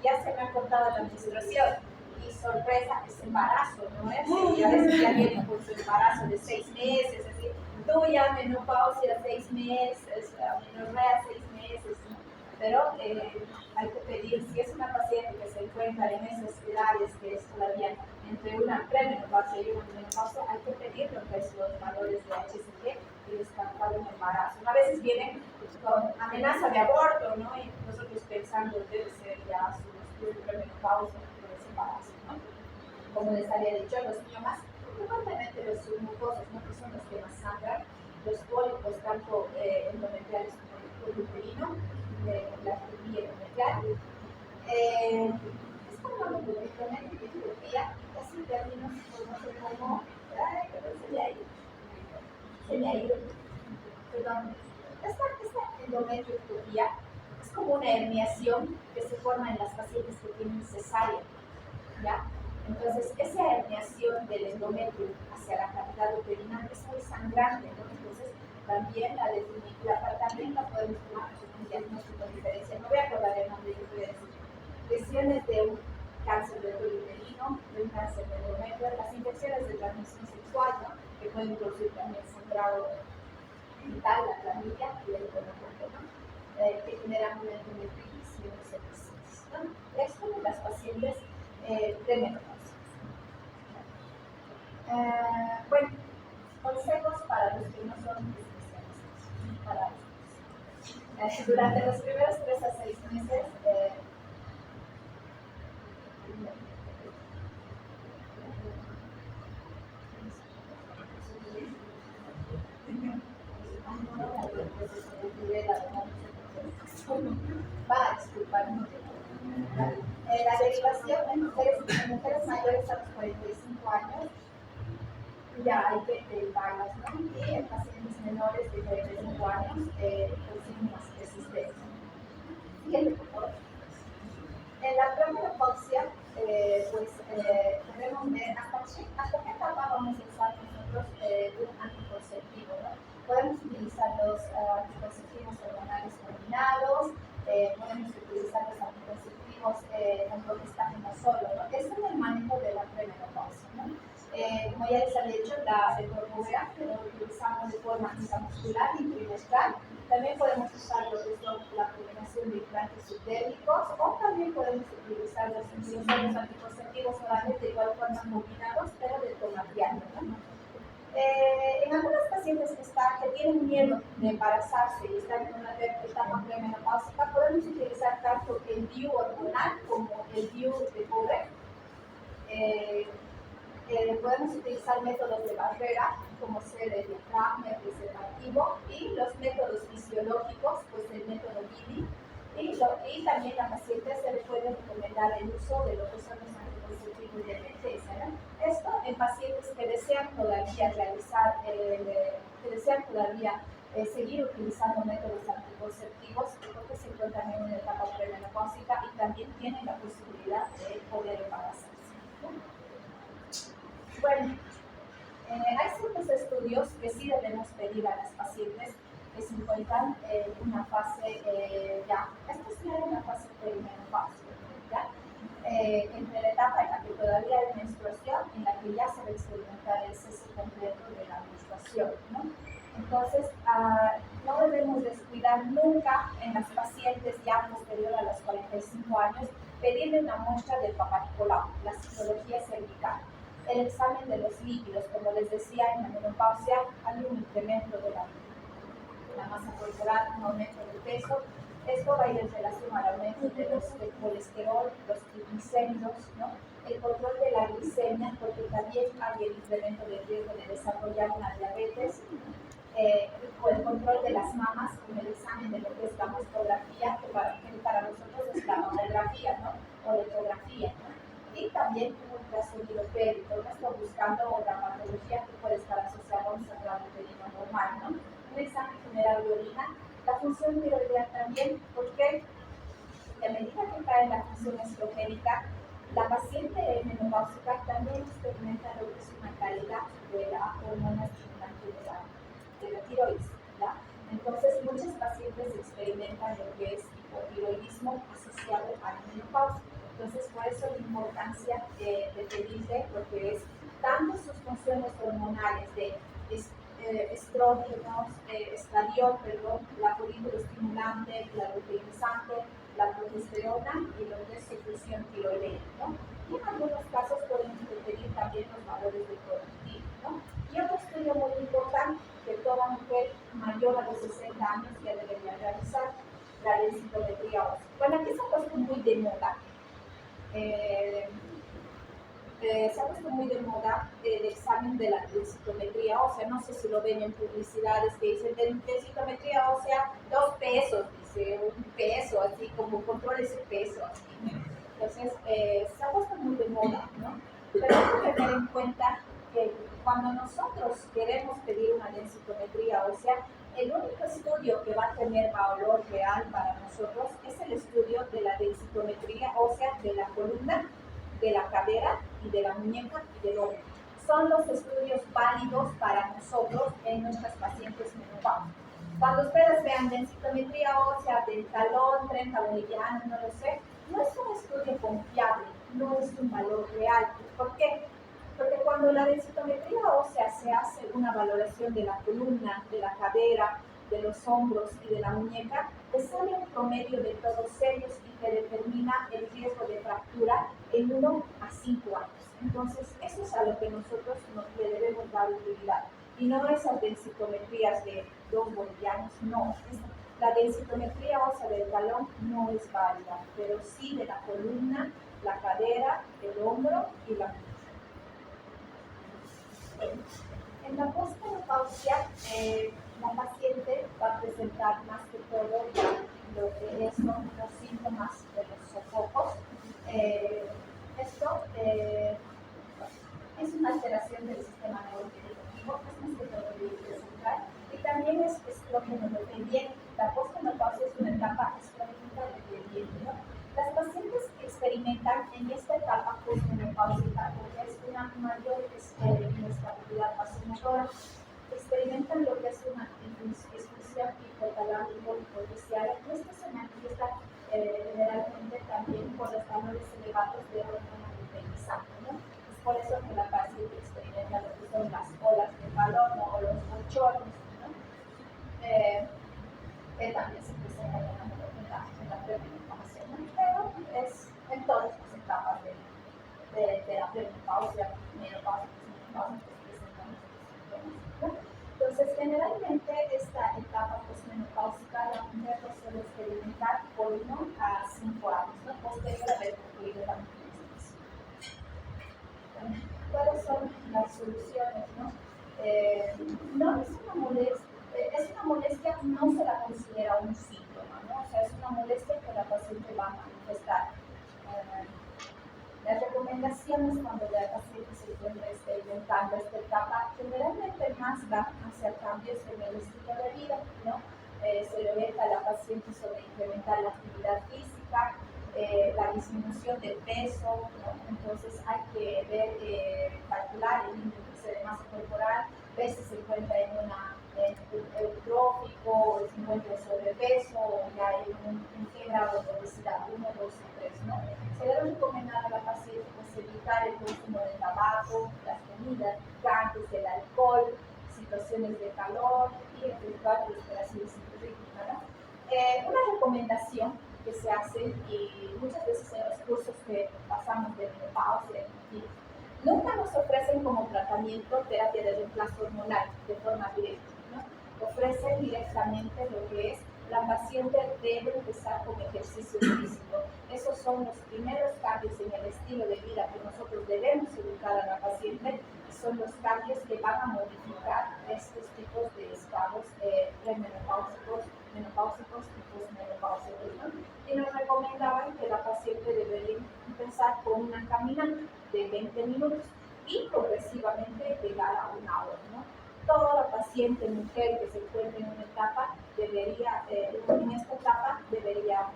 ya se me ha cortado la menstruación, y sorpresa, es embarazo, ¿no es? Y a veces ya vienen con su embarazo de 6 meses, así, tú ya menopausia 6 meses, amenorrea 6 meses, ¿no? Pero hay que pedir, si es una paciente que se encuentra en esas edades, que es todavía entre una premenopausia y una menopausia, hay que pedir lo que es los valores de HCG y descartar un embarazo. A veces vienen con amenaza de aborto, ¿no? Y nosotros pensando debe ser ya su premenopausia, pero es embarazo, ¿no? Como les había dicho, los miomas, frecuentemente los submucosos, ¿no? Que son los que más sangran, los pólipos, tanto endometriales como el uterino, la cirugía endometrial. Es como lo que realmente cirugía, casi términos, no sé cómo, pero se me ha ido, perdón. Esta endometriopatía es como una herniación que se forma en las pacientes que tienen cesárea, ¿ya? Entonces, esa herniación del endometrio hacia la cavidad uterina es muy sangrante, ¿no? Entonces, también la podemos tomar como un diagnóstico diferencial. No voy a acordar el nombre, yo voy a decir. Lesiones de un cáncer de cuello uterino, de un cáncer de endometrio, las infecciones de transmisión sexual, ¿no? Que pueden producir también sangrado vital, la clamidia y el gonorrea, ¿no? Que generan una endometritis y una sepsis, ¿no? Esto en las pacientes premenopáusicas. Bueno, consejos para los que no son especialistas. Durante los primeros 3 a 6 meses, veces se me olvide la verdad, va a disculparme. La derivación en mujeres mayores a los 45 años ya hay que derivarlas, ¿no? Y en pacientes menores de 45 años con signos de existencia. Siguiente, por favor. En la premenopausia, debemos ver hasta qué etapa vamos a usar nosotros un anticonceptivo, ¿no? Podemos utilizar los anticonceptivos hormonales combinados, podemos utilizar los anticonceptivos con progestágeno solo, ¿no? Eso es el manejo de la premenopausia, ¿no? Como ya les había dicho, el corcovera que lo utilizamos de forma intramuscular y trimestral. También podemos usar lo que es la combinación de implantes subdérmicos o también podemos utilizar los anticonceptivos orales de igual forma combinados, pero de toma diaria, ¿no? En algunas pacientes que tienen miedo de embarazarse y están en una etapa premenopáusica, podemos utilizar tanto el DIU hormonal como el DIU de cobre. Podemos utilizar métodos de barrera, como ser el diafragma, el preservativo, y los métodos fisiológicos, pues el método Gini, y también a pacientes se les puede recomendar el uso de lo que son los anticonceptivos de emergencia, ¿no? Esto en pacientes que desean todavía seguir utilizando métodos anticonceptivos porque se encuentran en una etapa premenopáusica y también tienen la posibilidad de poder embarazarse, ¿no? Bueno, hay ciertos estudios que sí debemos pedir a las pacientes que se encuentran en una fase esto sí hay una fase perimenopáusica, ¿ya? Entre la etapa en la que todavía hay menstruación y en la que ya se va a experimentar el cese completo de la menstruación, ¿no? Entonces, no debemos descuidar nunca en las pacientes ya posterior a los 45 años pedirle una muestra del Papá Nicolau, la citología cervical. El examen de los lípidos, como les decía, en la menopausia hay un incremento de la masa corporal, un aumento del peso. Esto va a ir en relación al aumento del colesterol, los triglicéridos, ¿no? El control de la glicemia, porque también hay el incremento del riesgo de desarrollar una diabetes, o el control de las mamas, con el examen de lo que es la mastografía, que para nosotros es la mamografía, ¿no? O la ecografía, ¿no? Y también un ultrasonido pélvico, no estoy buscando otra patología que puede estar asociada a un sangrado uterino normal, ¿no? Un examen general de orina, la función tiroidea también, porque a medida que cae la función estrogénica, la paciente menopáusica también experimenta lo que es una caída de la hormona estimulante de la tiroides, ¿ya? Entonces, muchas pacientes experimentan lo que es hipotiroidismo asociado a la menopausia. Entonces, por eso la importancia de pedirle lo que es tanto sus funciones hormonales de estrógenos, estradiol, la folículo estimulante, la luteinizante, la progesterona y lo que es su función tiroidea, ¿no? Y en algunos casos podemos pedir también los valores de prolactina, ¿no? Y otro estudio muy importante que toda mujer mayor a los 60 años ya debería realizar, la densitometría ósea. Bueno, aquí se ha puesto muy de moda. Se ha puesto muy de moda el examen de la densitometría ósea. No sé si lo ven en publicidades que dicen densitometría ósea, 2 pesos, dice un peso, así como control ese peso. Así. Entonces, se ha puesto muy de moda, ¿no? Pero hay que tener en cuenta que cuando nosotros queremos pedir una densitometría ósea, el único estudio que va a tener valor real para nosotros es el estudio de la densitometría ósea de la columna, de la cadera y de la muñeca y del hombro. Son los estudios válidos para nosotros en nuestras pacientes menopáusicas. Cuando ustedes vean densitometría ósea del talón, 30 bolivianos, no lo sé, no es un estudio confiable, no es un valor real. ¿Por qué? Porque cuando la densitometría ósea se hace una valoración de la columna, de la cadera, de los hombros y de la muñeca, te sale un promedio de todos ellos y te determina el riesgo de fractura en 1 a 5 años. Entonces, eso es a lo que nosotros le debemos dar utilidad. Y no esas densitometrías de 2 bolivianos, no. La densitometría ósea del talón no es válida, pero sí de la columna, la cadera, el hombro y la muñeca. En la posmenopausia, la paciente va a presentar más que todo lo que son los síntomas de los sofocos. Esto es una alteración del sistema neurovegetativo, es más que todo el central, y también es estrógeno dependiente. La posmenopausia es una etapa estrógena dependiente, ¿no? Las pacientes que experimentan en esta etapa posmenopáusica, porque es una mayor inestabilidad vasomotora, experimentan lo que es una disfunción hipotalámico-hipofisial, y esto se manifiesta generalmente también por los valores elevados de hormona luteinizante, ¿no? Es por eso que la paciente experimenta lo que son las olas de calor, ¿no? O los bochornos, ¿no? Que también se presentan en la premenopausia, ¿no? Pero es en todas las etapas de la premenopausia, menopausia, posmenopausia, que se presentan estos síntomas, ¿no? Entonces, generalmente esta etapa posmenopáusica la mujer lo suele experimentar por 1 a 5 años, ¿no? Posterior a haber concluido la menstruación. ¿Cuáles son las soluciones, no? No es una molestia. Es una molestia, no se la considera un síntoma, ¿no? O sea, es una molestia que la paciente va a manifestar. Las recomendaciones cuando la paciente se encuentra experimentando esta etapa generalmente más van hacia cambios en el estilo de vida, ¿no? Se le orienta a la paciente sobre incrementar la actividad física, la disminución de peso, ¿no? Entonces hay que ver, calcular el índice de masa corporal, ver si se encuentra en una eutrófico o se encuentra en sobrepeso o ya en qué grado de obesidad, 1, 2 o 3, ¿no? Se debe recomendar a la paciente pues, evitar el consumo de tabaco, las comidas picantes, el alcohol, situaciones de calor y eventual respiración rítmica, ¿no? Una recomendación que se hace y muchas veces en los cursos que pasamos de menopausia y nunca nos ofrecen como tratamiento terapia de reemplazo hormonal de forma directa, ¿no? Ofrecen directamente lo que es la paciente debe empezar con ejercicio físico. Esos son los primeros cambios en el estilo de vida que nosotros debemos educar a la paciente y son los cambios que van a modificar estos tipos de estados premenopáusicos, menopáusicos y posmenopáusicos, ¿no? Y nos recomendaban que la paciente debería empezar con una caminata de 20 minutos y progresivamente llegar a 1 hora, ¿no? Toda paciente mujer que se encuentre en una etapa debería, en esta etapa debería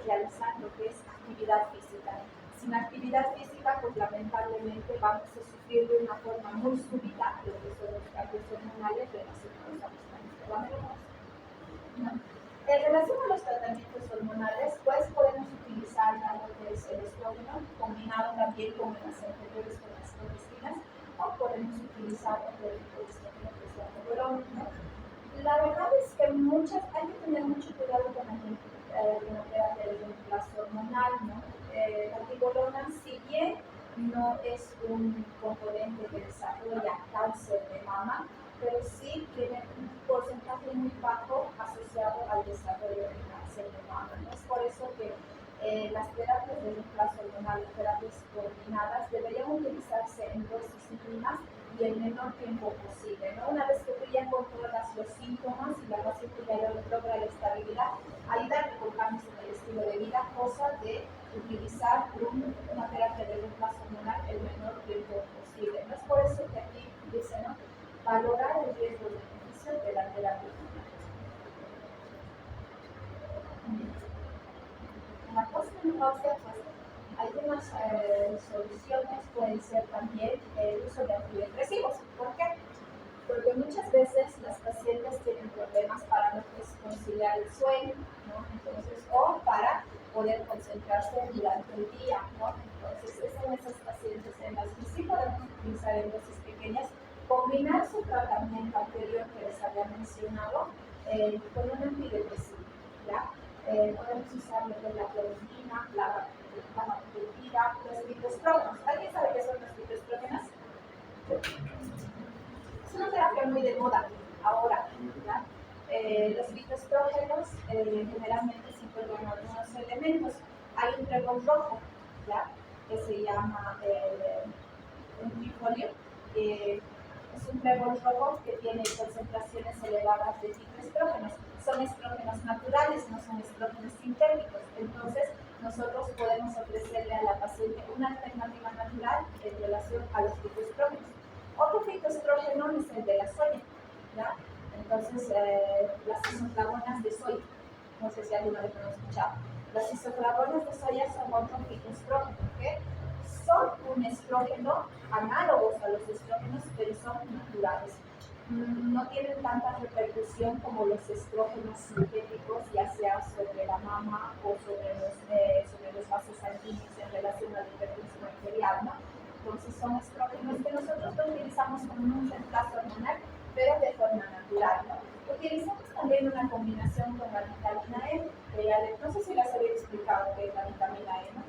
realizar lo que es actividad física. Sin actividad física, pues lamentablemente vamos a sufrir de una forma muy súbita lo que son los cambios hormonales relacionados a los cambios de la menopausia, ¿no? En relación a los tratamientos hormonales, pues podemos utilizar algo que es el estrógeno, combinado también con las anteriores con las progestinas, o podemos utilizar otro tipo de estrógeno que es la tibolona, ¿no? La verdad es que hay que tener mucho cuidado con la terapia de reemplazo hormonal, ¿no? La tibolona, si bien no es un componente que desarrolla cáncer de mama, pero sí tiene un porcentaje muy bajo asociado al desarrollo del cáncer de mama, ¿no? Es por eso que las terapias de reemplazo hormonal, terapias coordinadas, deberían utilizarse en dosis mínimas y el menor tiempo posible, ¿no? Una vez que tú ya controlas los síntomas y la paciente ya logra la estabilidad, ayudarle con cambios en el estilo de vida, cosa de utilizar una terapia de reemplazo hormonal el menor tiempo posible, ¿no? Es por eso que aquí dice, ¿no? Valorar el riesgo de beneficio de la terapia hormonal. En la posmenopausia, pues, algunas soluciones pueden ser también el uso de antidepresivos. ¿Por qué? Porque muchas veces las pacientes tienen problemas para no conciliar el sueño, ¿no? Entonces, o para poder concentrarse durante el día, ¿no? Entonces, es en esas pacientes en las que sí podemos utilizar en dosis pequeñas, combinar su tratamiento anterior que les había mencionado con un antidepresivo, ¿ya? Podemos usar lo que es la clorofina, la vaporutina, los fitoestrógenos. ¿Alguien sabe qué son los fitoestrógenos? Es una terapia muy de moda ahora, ¿ya? Los fitoestrógenos generalmente se encuentran en algunos elementos. Hay un trébol rojo, ¿ya? Que se llama un trifolio. Es un trébol rojo que tiene concentraciones elevadas de fitoestrógenos. Son estrógenos naturales, no son estrógenos sintéticos. Entonces, nosotros podemos ofrecerle a la paciente una alternativa natural en relación a los fitoestrógenos. Otro fitoestrógeno es el de la soya, ¿ya? Entonces, las isoflavonas de soya, no sé si alguna vez lo han escuchado. Las isoflavonas de soya son otro fitoestrógeno, ¿ok? Son un estrógeno análogos a los estrógenos, pero son naturales. No tienen tanta repercusión como los estrógenos sintéticos, ya sea sobre la mama o sobre los vasos sanguíneos en relación a la hipertensión arterial, ¿no? Entonces son estrógenos que nosotros lo utilizamos como un reemplazo hormonal, pero de forma natural, ¿no? Utilizamos también una combinación con la vitamina E, que no sé si les había explicado qué es la vitamina E, ¿no?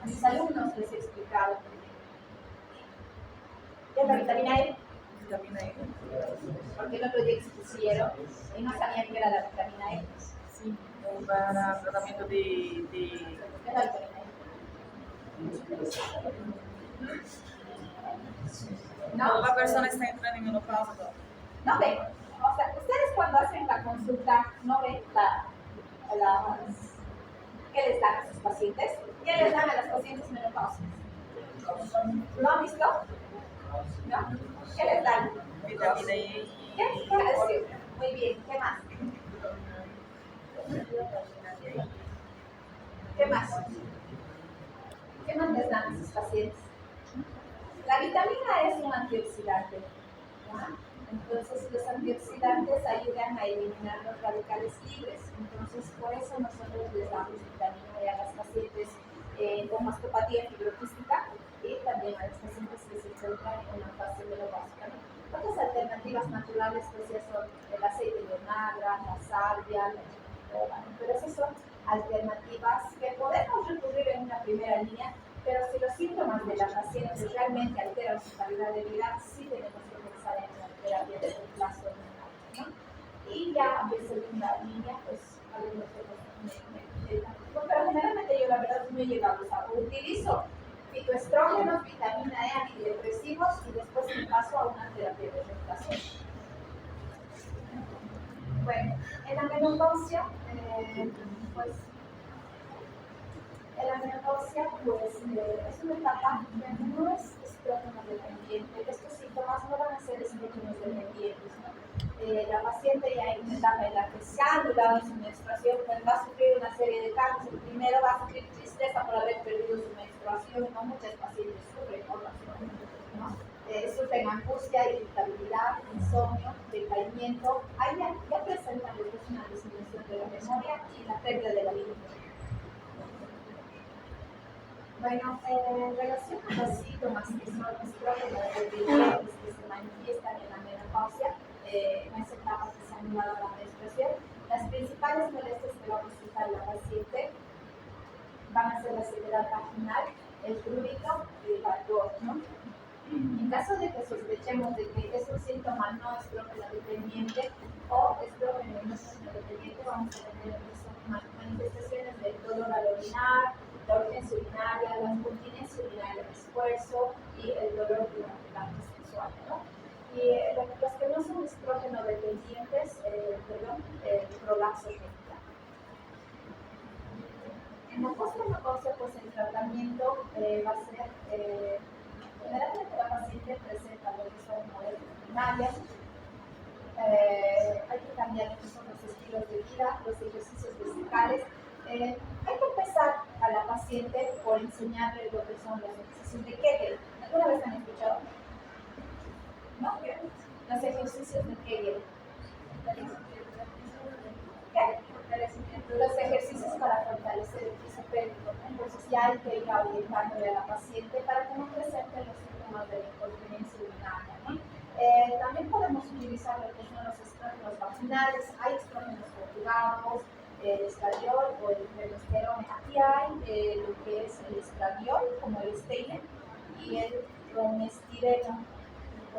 A mis alumnos les he explicado. ¿Qué es la vitamina E? Vitamina E. Porque el otro día expusieron y no sabían qué era la vitamina E. Sí, para tratamiento de... ¿Qué es la vitamina E? Cuando la persona está entrando en menopausa. No ven. O sea, ustedes cuando hacen la consulta, ¿no ven qué les dan a sus pacientes? ¿Qué les dan a las pacientes menopáusicas? ¿Lo han visto? ¿No? ¿Qué les dan? Vitamina E. ¿Qué? Muy bien. ¿Qué más? ¿Qué más? ¿Qué más les dan a sus pacientes? La vitamina E es un antioxidante, ¿no? Entonces, los antioxidantes ayudan a eliminar los radicales libres. Entonces, por eso nosotros les damos vitamina E a las pacientes con mastopatía fibroquística y también a las pacientes que se encuentran en la fase menopáusica, ¿no? Otras alternativas naturales pues ya son el aceite de onagra, la salvia, la chicotoba, ¿no? Pero esas son alternativas que podemos recurrir en una primera línea, pero si los síntomas de la paciente realmente alteran su calidad de vida, sí tenemos que pensar en una terapia de reemplazo hormonal, ¿no? Y ya en segunda línea, pues algunos otros pero generalmente yo la verdad no he llegado, o sea, utilizo fitoestrógenos, vitamina E, antidepresivos y después me paso a una terapia de reemplazo. Bueno, en la menopausia, pues es una etapa que no es estrógeno dependiente. Estos síntomas no van a ser estrógenos dependientes, ¿no? La paciente ya en una etapa en la que se ha anulado su menstruación, pues va a sufrir una serie de cambios. El primero va a sufrir tristeza por haber perdido su menstruación, ¿no? Muchas pacientes sufren por razón, ¿no? Sufren angustia, irritabilidad, insomnio, decaimiento. Ahí ya presentan lo que es una disminución de la memoria y la pérdida de la vida. Bueno, en relación a los síntomas que son estrógenos dependientes que se manifiestan en la menopausia, en esa etapa que se ha anulado la menstruación, las principales molestias que va a presentar la paciente van a ser la sequedad vaginal, el prurito y el ardor, ¿no? En caso de que sospechemos de que es un síntoma no estrógeno dependiente o estrógeno no estrógeno dependiente, vamos a tener manifestaciones del dolor al orinar, la urgencia urinaria, la incontinencia urinaria, el esfuerzo y el dolor durante el acto sexual, ¿no? Y los que no son estrógeno dependientes, el prolapso reticular. En la postmenopausia, pues el tratamiento va a ser, generalmente la paciente presenta lo que son molestias urinarias, hay que cambiar lo que son los estilos de vida, los ejercicios vesicales. Hay que empezar a la paciente por enseñarle lo que son los ejercicios de Kegel. ¿Alguna vez han escuchado? ¿No? Los ejercicios de Kegel. ¿Qué? Los ejercicios para fortalecer el piso pélvico. Entonces ya hay que ir orientándole a la paciente para que no presente los síntomas de la incontinencia urinaria, ¿no? También podemos utilizar lo que son los estrógenos vaginales. Hay estrógenos conjugados, el estradiol o el progesterona. Aquí hay lo que es el estradiol, como el Steyner, y el pronestireno.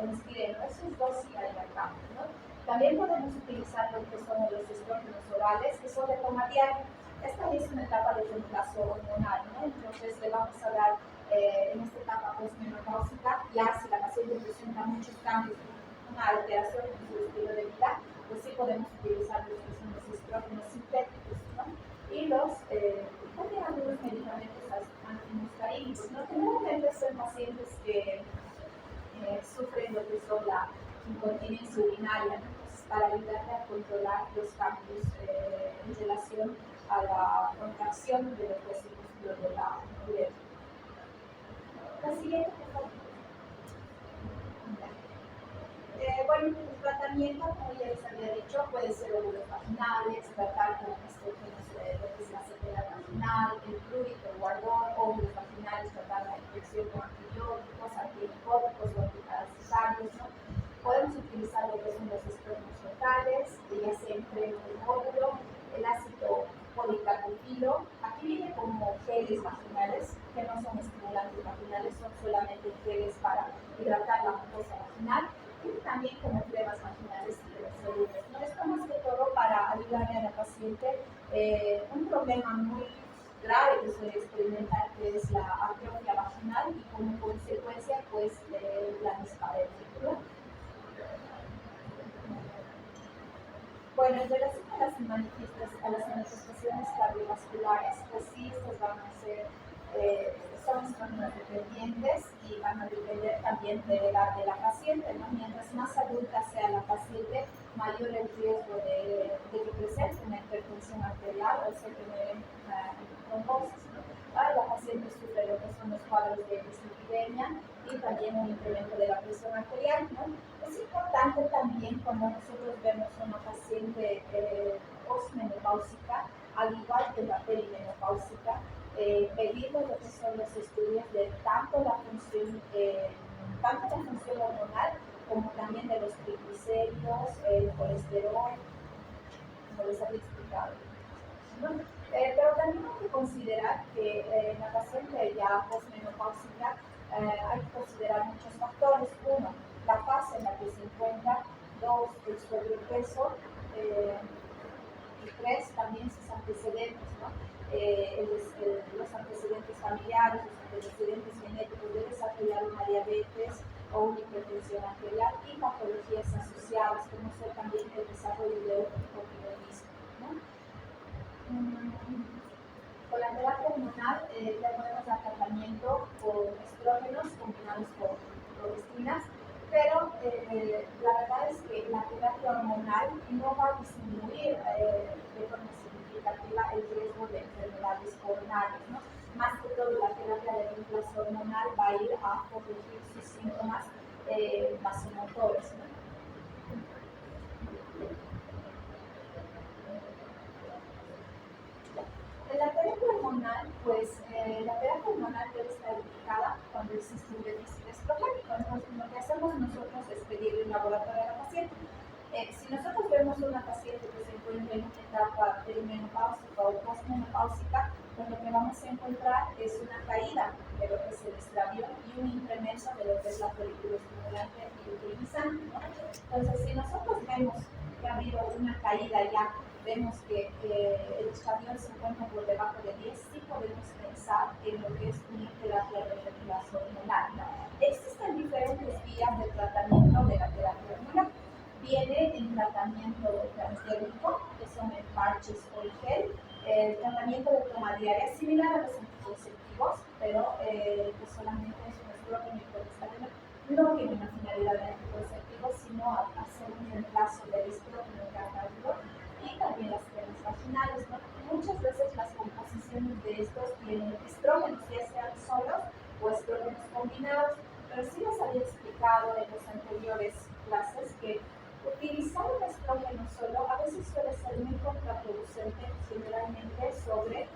Esos dos sí hay acá, ¿no? También podemos utilizar lo que son los estrógenos orales, que son de toma diaria. Esta es una etapa de reemplazo hormonal, ¿no? Entonces le vamos a dar en esta etapa postmenopáusica, ya si la paciente presenta muchos cambios, una alteración en su estilo de vida, podemos utilizar los que son los estrógenos sintéticos, ¿no? Y también algunos medicamentos antimuscarínicos, ¿no? Generalmente son pacientes que sufren lo que son la incontinencia urinaria, ¿no? Entonces, para ayudarle a controlar los cambios en relación a la contracción de lo que es el músculo de la uretra. La siguiente, por favor. Bueno, el tratamiento, como ya les había dicho, puede ser óvulos vaginales, tratar con estrógenos lo que es la sequedad vaginal, el fluido, el guardón, óvulos vaginales, tratar la infección con antibióticos, antimicóticos o antiparasitarios, ¿no? Podemos utilizar lo que son los estrógenos locales, ya sea en crema de módulo, el ácido policarbofilo. Aquí viene como geles vaginales, que no son estimulantes vaginales, son solamente geles para hidratar la mucosa vaginal. Y también como cremas vaginales y cremas solubles. ¿No? Esto más que todo para ayudarle a la paciente un problema muy grave que suele experimentar, que es la atrofia vaginal y como consecuencia pues la disparesia. ¿No? Bueno, en relación a las manifestaciones cardiovasculares, pues sí, estas van a ser, son estrógenos dependientes y van a depender también de la edad de la paciente, ¿no? Mientras más adulta sea la paciente, mayor el riesgo de que presente una hipertensión arterial o se genere trombosis, ¿no? La paciente sufre lo que son los cuadros de dislipidemia y también un incremento de la presión arterial, ¿no? Es importante también cuando nosotros vemos una paciente postmenopáusica, al igual que la perimenopáusica, pedirle lo que son los estudios de tanto la función hormonal como también de los triglicéridos, el colesterol, como les había explicado. ¿No? Pero también hay que considerar que en la paciente ya postmenopáusica hay que considerar muchos factores. Uno, la fase en la que se encuentra. Dos, el sobrepeso. Y tres, también sus antecedentes, ¿no? Los antecedentes familiares, los antecedentes genéticos de desarrollar una diabetes o una hipertensión arterial y patologías asociadas, como ser también el desarrollo de otro hipotiroidismo, ¿no? Con la terapia hormonal le podemos dar tratamiento con estrógenos combinados con progestinas, pero la verdad es que la terapia hormonal no va a disminuir de forma significativa el riesgo de enfermedades coronarias, ¿no? Más que todo, la terapia de reemplazo hormonal va a ir a corregir sus síntomas vasomotores, ¿no? La terapia hormonal, pues la terapia hormonal debe estar indicada cuando existe un déficit estrogénico. Entonces, lo que hacemos nosotros es pedirle un laboratorio a la paciente. Si nosotros vemos una paciente que se encuentra en una etapa perimenopáusica o postmenopáusica, pues lo que vamos a encontrar es una caída de lo que es el estradiol y un incremento de lo que es la folículo estimulante y utilizante, ¿no? Entonces, si nosotros vemos que ha habido una caída ya, vemos que el estradiol se encuentra por debajo de 10, sí podemos pensar en lo que es una terapia de reemplazo hormonal. Existen diferentes vías de tratamiento de la terapia hormonal. Viene en tratamiento transdérmico, que son en parches o en gel. El tratamiento de toma diaria es similar a los anticonceptivos, pero que solamente es un estrógeno y progestágeno. No tiene una finalidad de anticonceptivo, sino hacer un reemplazo del estrógeno que ha caído. Y también las cremas vaginales, ¿no? Muchas veces las composiciones de estos tienen estrógenos, ya sean solos o estrógenos combinados, pero sí les había explicado en las anteriores clases que utilizar un estrógeno solo a veces suele ser muy contraproducente, generalmente sobre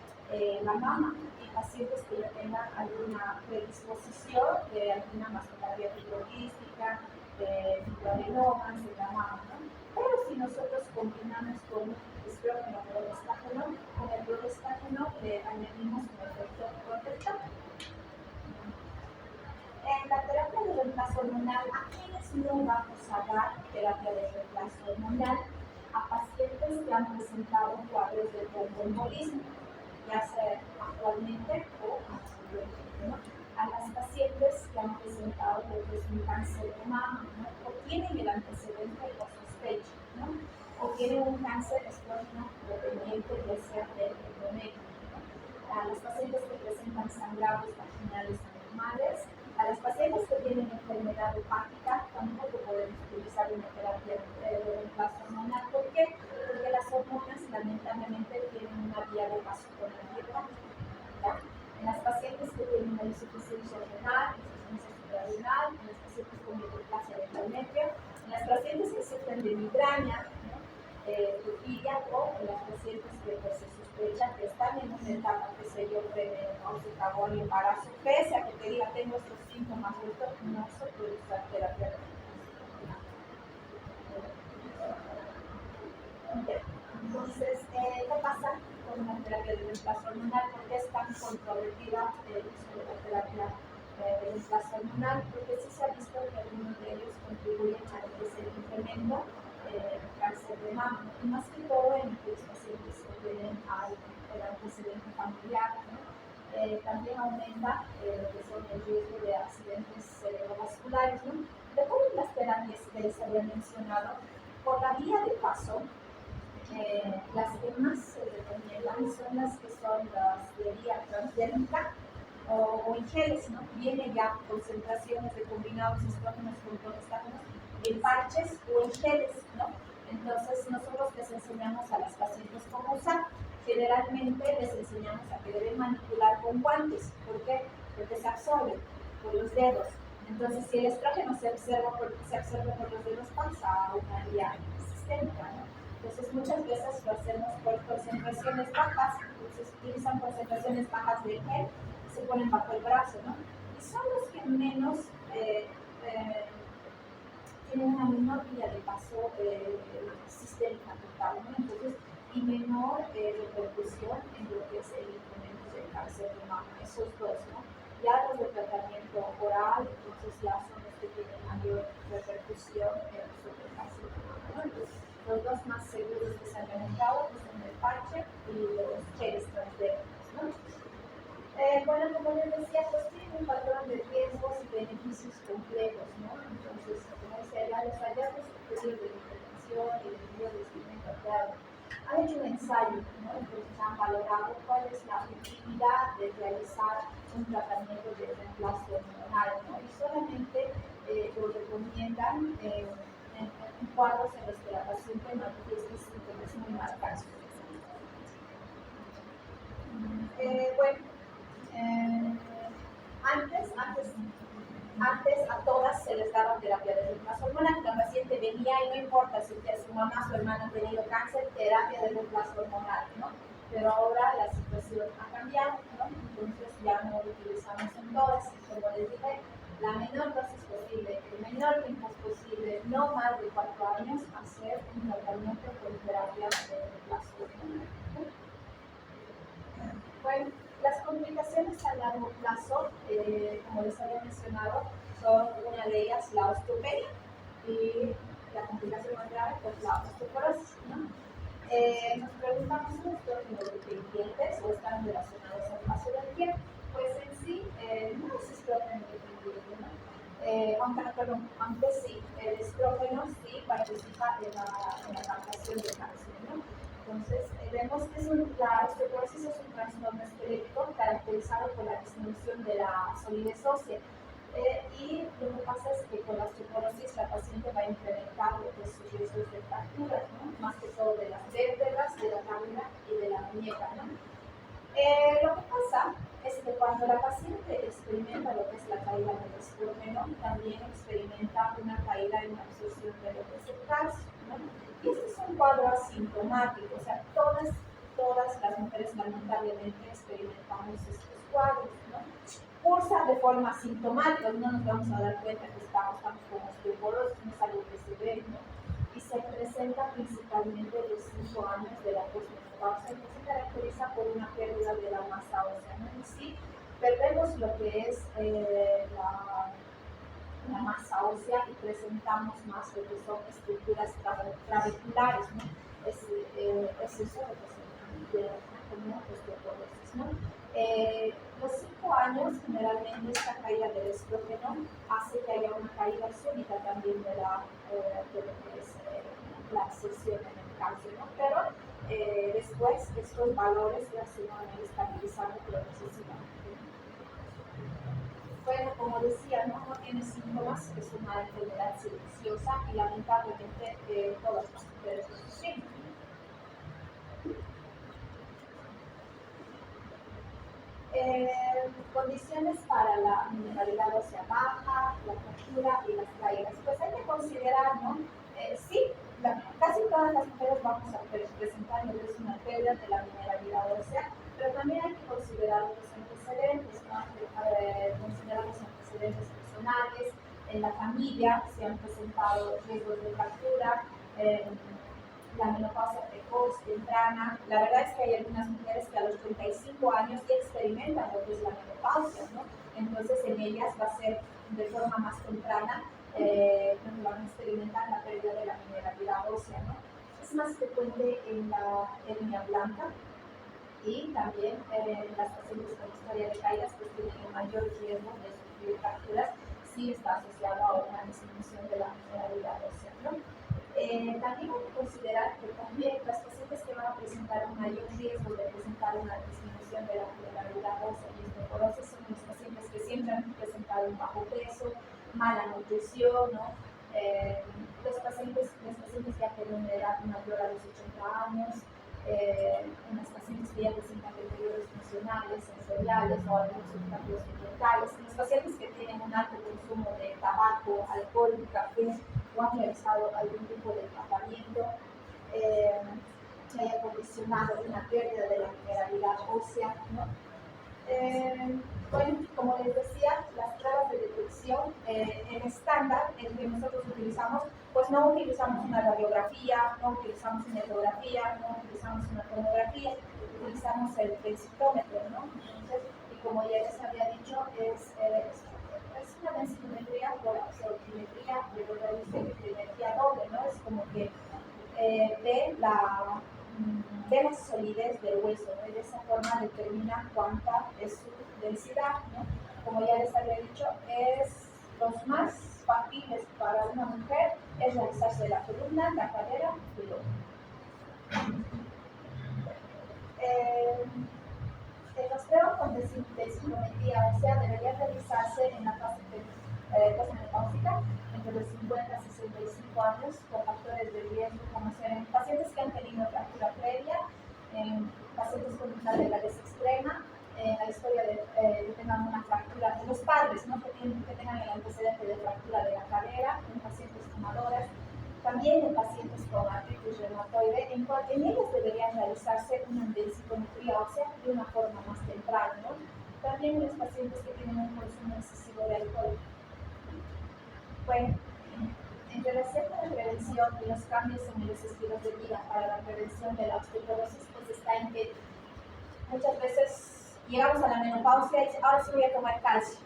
la mama y pacientes que ya tengan alguna predisposición de alguna mastopatía fibroquística, de fibroadenomas de la mama, ¿no? Pero si nosotros combinamos con estrógeno o progestágeno, con el progestágeno le añadimos un efecto protector. En la terapia de reemplazo hormonal, ¿a quiénes no vamos a dar terapia de reemplazo hormonal? A pacientes que han presentado cuadros de tromboembolismo, ya sea actualmente o anteriormente, ¿no? A las pacientes que han presentado lo que es un cáncer de mama, ¿no? O tienen el antecedente o sospecha, ¿no? O tienen un cáncer estrógeno dependiente de ser del endometrio. A las pacientes que presentan sangrados vaginales anormales, a las pacientes que tienen enfermedad hepática, tampoco podemos utilizar una terapia de reemplazo hormonal. ¿Por qué? Porque las hormonas lamentablemente tienen una vía de paso con la vía hepática. En las pacientes que tienen una insuficiencia renal, insuficiencia suprarrenal, en las pacientes con hiperplasia del endometrio, en las pacientes que sufren de migraña, turquía, o en las pacientes que pues, se sospecha que están en una etapa, que se yo, premenopáusica o el embarazo, pese a que te diga tengo estos síntomas, esto no se puede usar terapia de Entonces, ¿qué pasa con la terapia de reemplazo hormonal? ¿Por qué es tan controvertida la terapia de reemplazo hormonal? Porque sí se ha visto que algunos de ellos contribuyen a el incremento cáncer de mama, y más que todo en aquellos pacientes que tienen el antecedente familiar, ¿no? También aumenta lo que son el riesgo de accidentes cerebrovasculares, ¿no? De todas las terapias que les había mencionado, por la vía de paso, las que más se recomiendan son las que son las de vía transdérmica o en geles, ¿no? Vienen ya concentraciones de combinados estrógenos con progestágenos en parches o en geles, ¿no? Entonces nosotros les enseñamos a las pacientes cómo usar. Generalmente les enseñamos a que deben manipular con guantes. ¿Por qué? Porque se absorbe por los dedos. Entonces, si el estrógeno se absorbe por los dedos, pasa a una vía sistémica, ¿no? Entonces, muchas veces lo hacemos por concentraciones bajas. Entonces, utilizan concentraciones bajas de gel y se ponen bajo el brazo, ¿no? Y son los que menos tienen una menor vía de paso sistémica total, ¿no? Entonces, y menor repercusión en lo que es el incremento del cáncer de mama, esos dos, ¿no? Ya los de tratamiento oral, entonces ya son los que tienen mayor repercusión sobre el cáncer de mama, ¿no? Entonces, los dos más seguros que se han demostrado pues, son el parche y los geles transdérmicos, ¿no? Bueno, como les decía, pues tiene un patrón de riesgos y beneficios complejos, ¿no? Entonces, como decía, ya los hallazgos superiores de intervención y el envío de instrumento creado han hecho un ensayo, ¿no? Entonces han valorado cuál es la efectividad de realizar un tratamiento de reemplazo hormonal, ¿no? Y solamente lo recomiendan en cuadros en los que la paciente manifieste síntomas muy marcados. Bueno, antes a todas se les daba terapia de reemplazo hormonal. La paciente venía y no importa si su mamá o su hermana ha tenido cáncer, terapia de reemplazo hormonal, ¿no? Pero ahora la situación ha cambiado, ¿no? Entonces ya no lo utilizamos en todas. Como les dije, la menor dosis posible, el menor tiempo posible, no más de 4 años, hacer un tratamiento con terapia de reemplazo hormonal. Bueno, las complicaciones a largo plazo, como les había mencionado, son una de ellas la osteopenia y la complicación más grave pues la osteoporosis, ¿no? Nos preguntamos si los estrógenos dependientes o están relacionados al paso del tiempo. Pues en sí no es estrógeno dependiente, ¿no? Aunque sí, el estrógeno sí participa en la captación de calcio, ¿no? Entonces, vemos que la osteoporosis es un trastorno esquelético caracterizado por la disminución de la solidez ósea. Y lo que pasa es que con la osteoporosis la paciente va a incrementar lo que es sus riesgos de fracturas, ¿no? Más que todo de las vértebras, de la cadera y de la muñeca, ¿no? Lo que pasa es que cuando la paciente experimenta lo que es la caída del estrógeno, también experimenta una caída en la absorción de lo que es el calcio, ¿no? Y este es un cuadro asintomático, o sea, todas las mujeres lamentablemente experimentamos estos cuadros, ¿no? Cursa de forma asintomática, no nos vamos a dar cuenta que estamos con osteoporosis, no es algo que se ve, ¿no? Y se presenta principalmente a los 5 años de la posmenopausia, que se caracteriza por una pérdida de la masa ósea, ¿no? Y sí, perdemos lo que es la masa ósea y presentamos más lo que son estructuras trabeculares, ¿no? Es eso lo que se entiende como osteoporosis, ¿no? Los 5 años, generalmente esta caída del estrógeno hace que haya una caída súbita también de lo que es la absorción en el calcio, ¿no? Pero después estos valores ya se van a ir estabilizando progresivamente. Bueno, como decía, no tiene síntomas, es una enfermedad silenciosa y lamentablemente todas las mujeres lo sufren. Condiciones para la mineralidad ósea baja, la fractura y las caídas. Pues hay que considerar, ¿no? Sí, casi todas las mujeres vamos a presentar una pérdida de la mineralidad ósea, pero también hay que considerar los antecedentes, ¿no? Considerar los antecedentes personales, en la familia se han presentado riesgos de fractura, la menopausia precoz, temprana. La verdad es que hay algunas mujeres que a los 35 años ya experimentan lo que es la menopausia, ¿no? Entonces en ellas va a ser de forma más temprana donde van a experimentar la pérdida de la mineralidad ósea, ¿no? Es más frecuente en la etnia blanca y también las pacientes con historia de caídas pues tienen el mayor riesgo de sufrir fracturas si está asociado a una disminución de la mineralidad ósea, ¿no? También hay que considerar que también las pacientes que van a presentar un mayor riesgo de presentar una disminución de la mineralidad ósea y osteoporosis son los pacientes que siempre han presentado un bajo peso, mala nutrición, ¿no? Los pacientes ya tienen una edad mayor a los 80 años, unas pacientes que ya presentan deterioros funcionales, sensoriales o algunos cambios ambientales, los pacientes que tienen un alto consumo de tabaco, alcohol, café o han realizado algún tipo de tratamiento, se haya condicionado una pérdida de la mineralidad ósea, ¿no? Bueno, como les decía, las pruebas de detección en estándar, el que nosotros utilizamos, pues no utilizamos una radiografía, no utilizamos una ecografía, no utilizamos una tomografía, utilizamos el densitómetro, ¿no? Entonces, y como ya les había dicho, es una densitometría por absorbimetría, pero energía doble, ¿no? Es como que ve la solidez del hueso, ¿no? Y de esa forma determina cuánta es su densidad, ¿no? Como ya les había dicho, los más factibles para una mujer es realizarse la columna, la cadera y el hombro. Los pruebas con densitometría ósea deberían realizarse en la fase posmenopáusica entre los 50 y 65 años con factores de riesgo como ser pacientes que han tenido fractura previa, pacientes con una delgadez extrema, la historia de que tengan una fractura de los padres, ¿no? que tengan el antecedente de fractura de la cadera, en pacientes fumadoras, también en pacientes con artritis reumatoide, en ellos debería realizarse una densitometría ósea de una forma más temprana, ¿no? También en los pacientes que tienen un consumo excesivo de alcohol. Bueno, en relación con la prevención y los cambios en los estilos de vida para la prevención de la osteoporosis, pues está en que muchas veces llegamos a la menopausia y ahora sí voy a tomar calcio.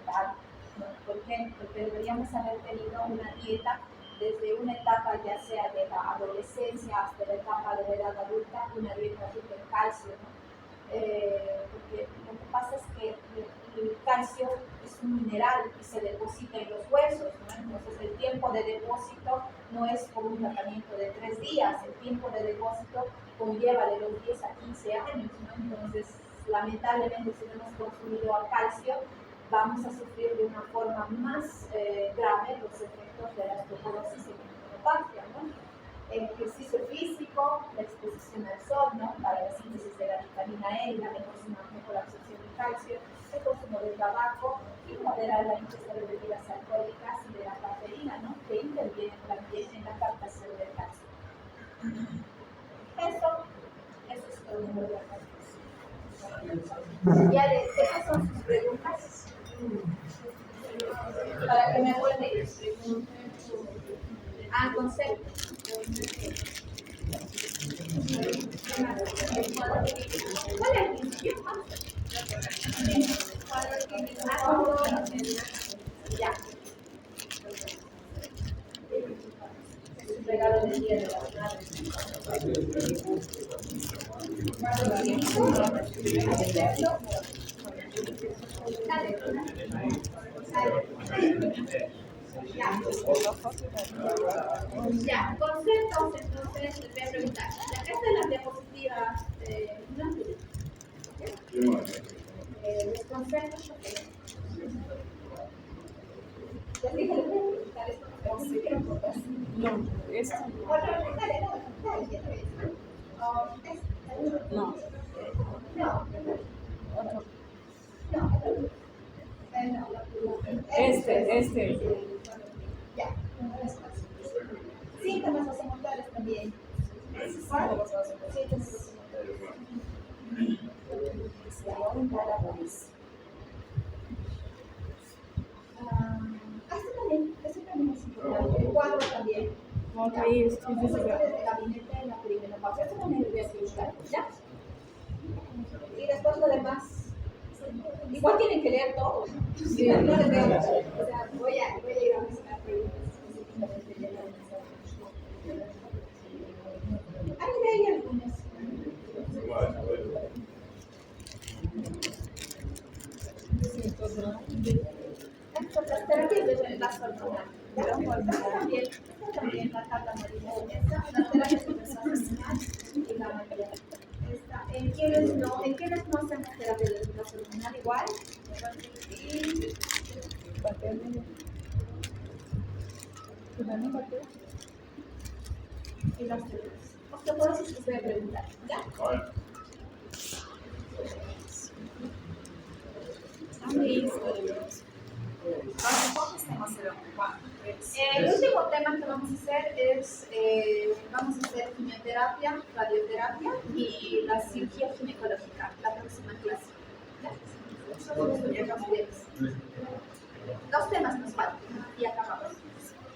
¿Claro? ¿Por qué? Porque deberíamos haber tenido una dieta desde una etapa ya sea de la adolescencia hasta la etapa de la edad adulta, una dieta rica en calcio, ¿no? Porque lo que pasa es que el calcio es un mineral y se deposita en los huesos, ¿no? Entonces el tiempo de depósito no es por un tratamiento de 3 días, el tiempo de depósito conlleva de los 10 a 15 años, ¿no? Entonces lamentablemente si no hemos consumido al calcio vamos a sufrir de una forma más grave los efectos de la osteoporosis y la menopausia, ¿no? El ejercicio físico, la exposición al sol, ¿no? Para la síntesis de la vitamina E y la mejor absorción de calcio, el consumo de tabaco y moderar la ingesta de bebidas alcohólicas y de la cafeína, ¿no? Que intervienen también en la captación del calcio. Eso es todo lo que ya esas son sus preguntas para que me acuerde. Concepto. ¿Cuál es el principio? Ya. Es un regalo del día de la madre. Ya, conceptos, entonces les voy a esto. Bueno, dale, dale. No. No. Otro. No. Este. Ya. Sí, tenemos los emotores también. ¿Cuál? Sí, tenemos los emotores. Este también es importante. El cuadro también. Ahí esto es Desde el gabinete en la primera pausa. Esto también lo voy a buscar, ¿ya? Y después lo demás. Igual tienen que leer todo. Sí. No les veo. O sea, voy a ir a mencionar preguntas. Ahí hay algunas. Las terapias de reemplazo hormonal. Esta también la tabla amarilla. Las terapias de reemplazo hormonal y la amarilla. En quienes no hacemos terapia de reemplazo hormonal igual. Y las terapias. Osteoporosis les voy a preguntar, ¿ya? ¿Cuántos temas serán? El último tema que vamos a hacer es, vamos a hacer quimioterapia, radioterapia y la cirugía ginecológica, la próxima clase. ¿Ya? Esos son los últimos temas. 2 temas nos faltan y acabamos.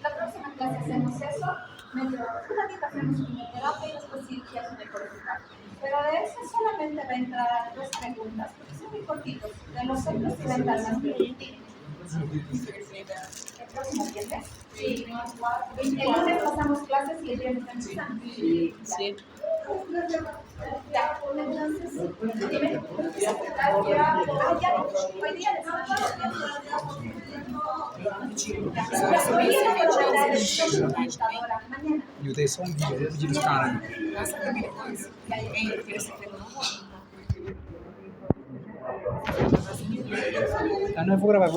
La próxima clase hacemos eso, un ratito hacemos quimioterapia y después cirugía ginecológica. Pero de eso solamente va a entrar 2 preguntas, porque son muy cortitos. De los otros va a entrar más preguntas. ¿El próximo viernes? Sí. El lunes pasamos clases y el viernes empezamos. Sí. Ya, entonces, dime. Hoy día les mañana. You dei só vídeo de cara. Ah, não, eu vou gravar.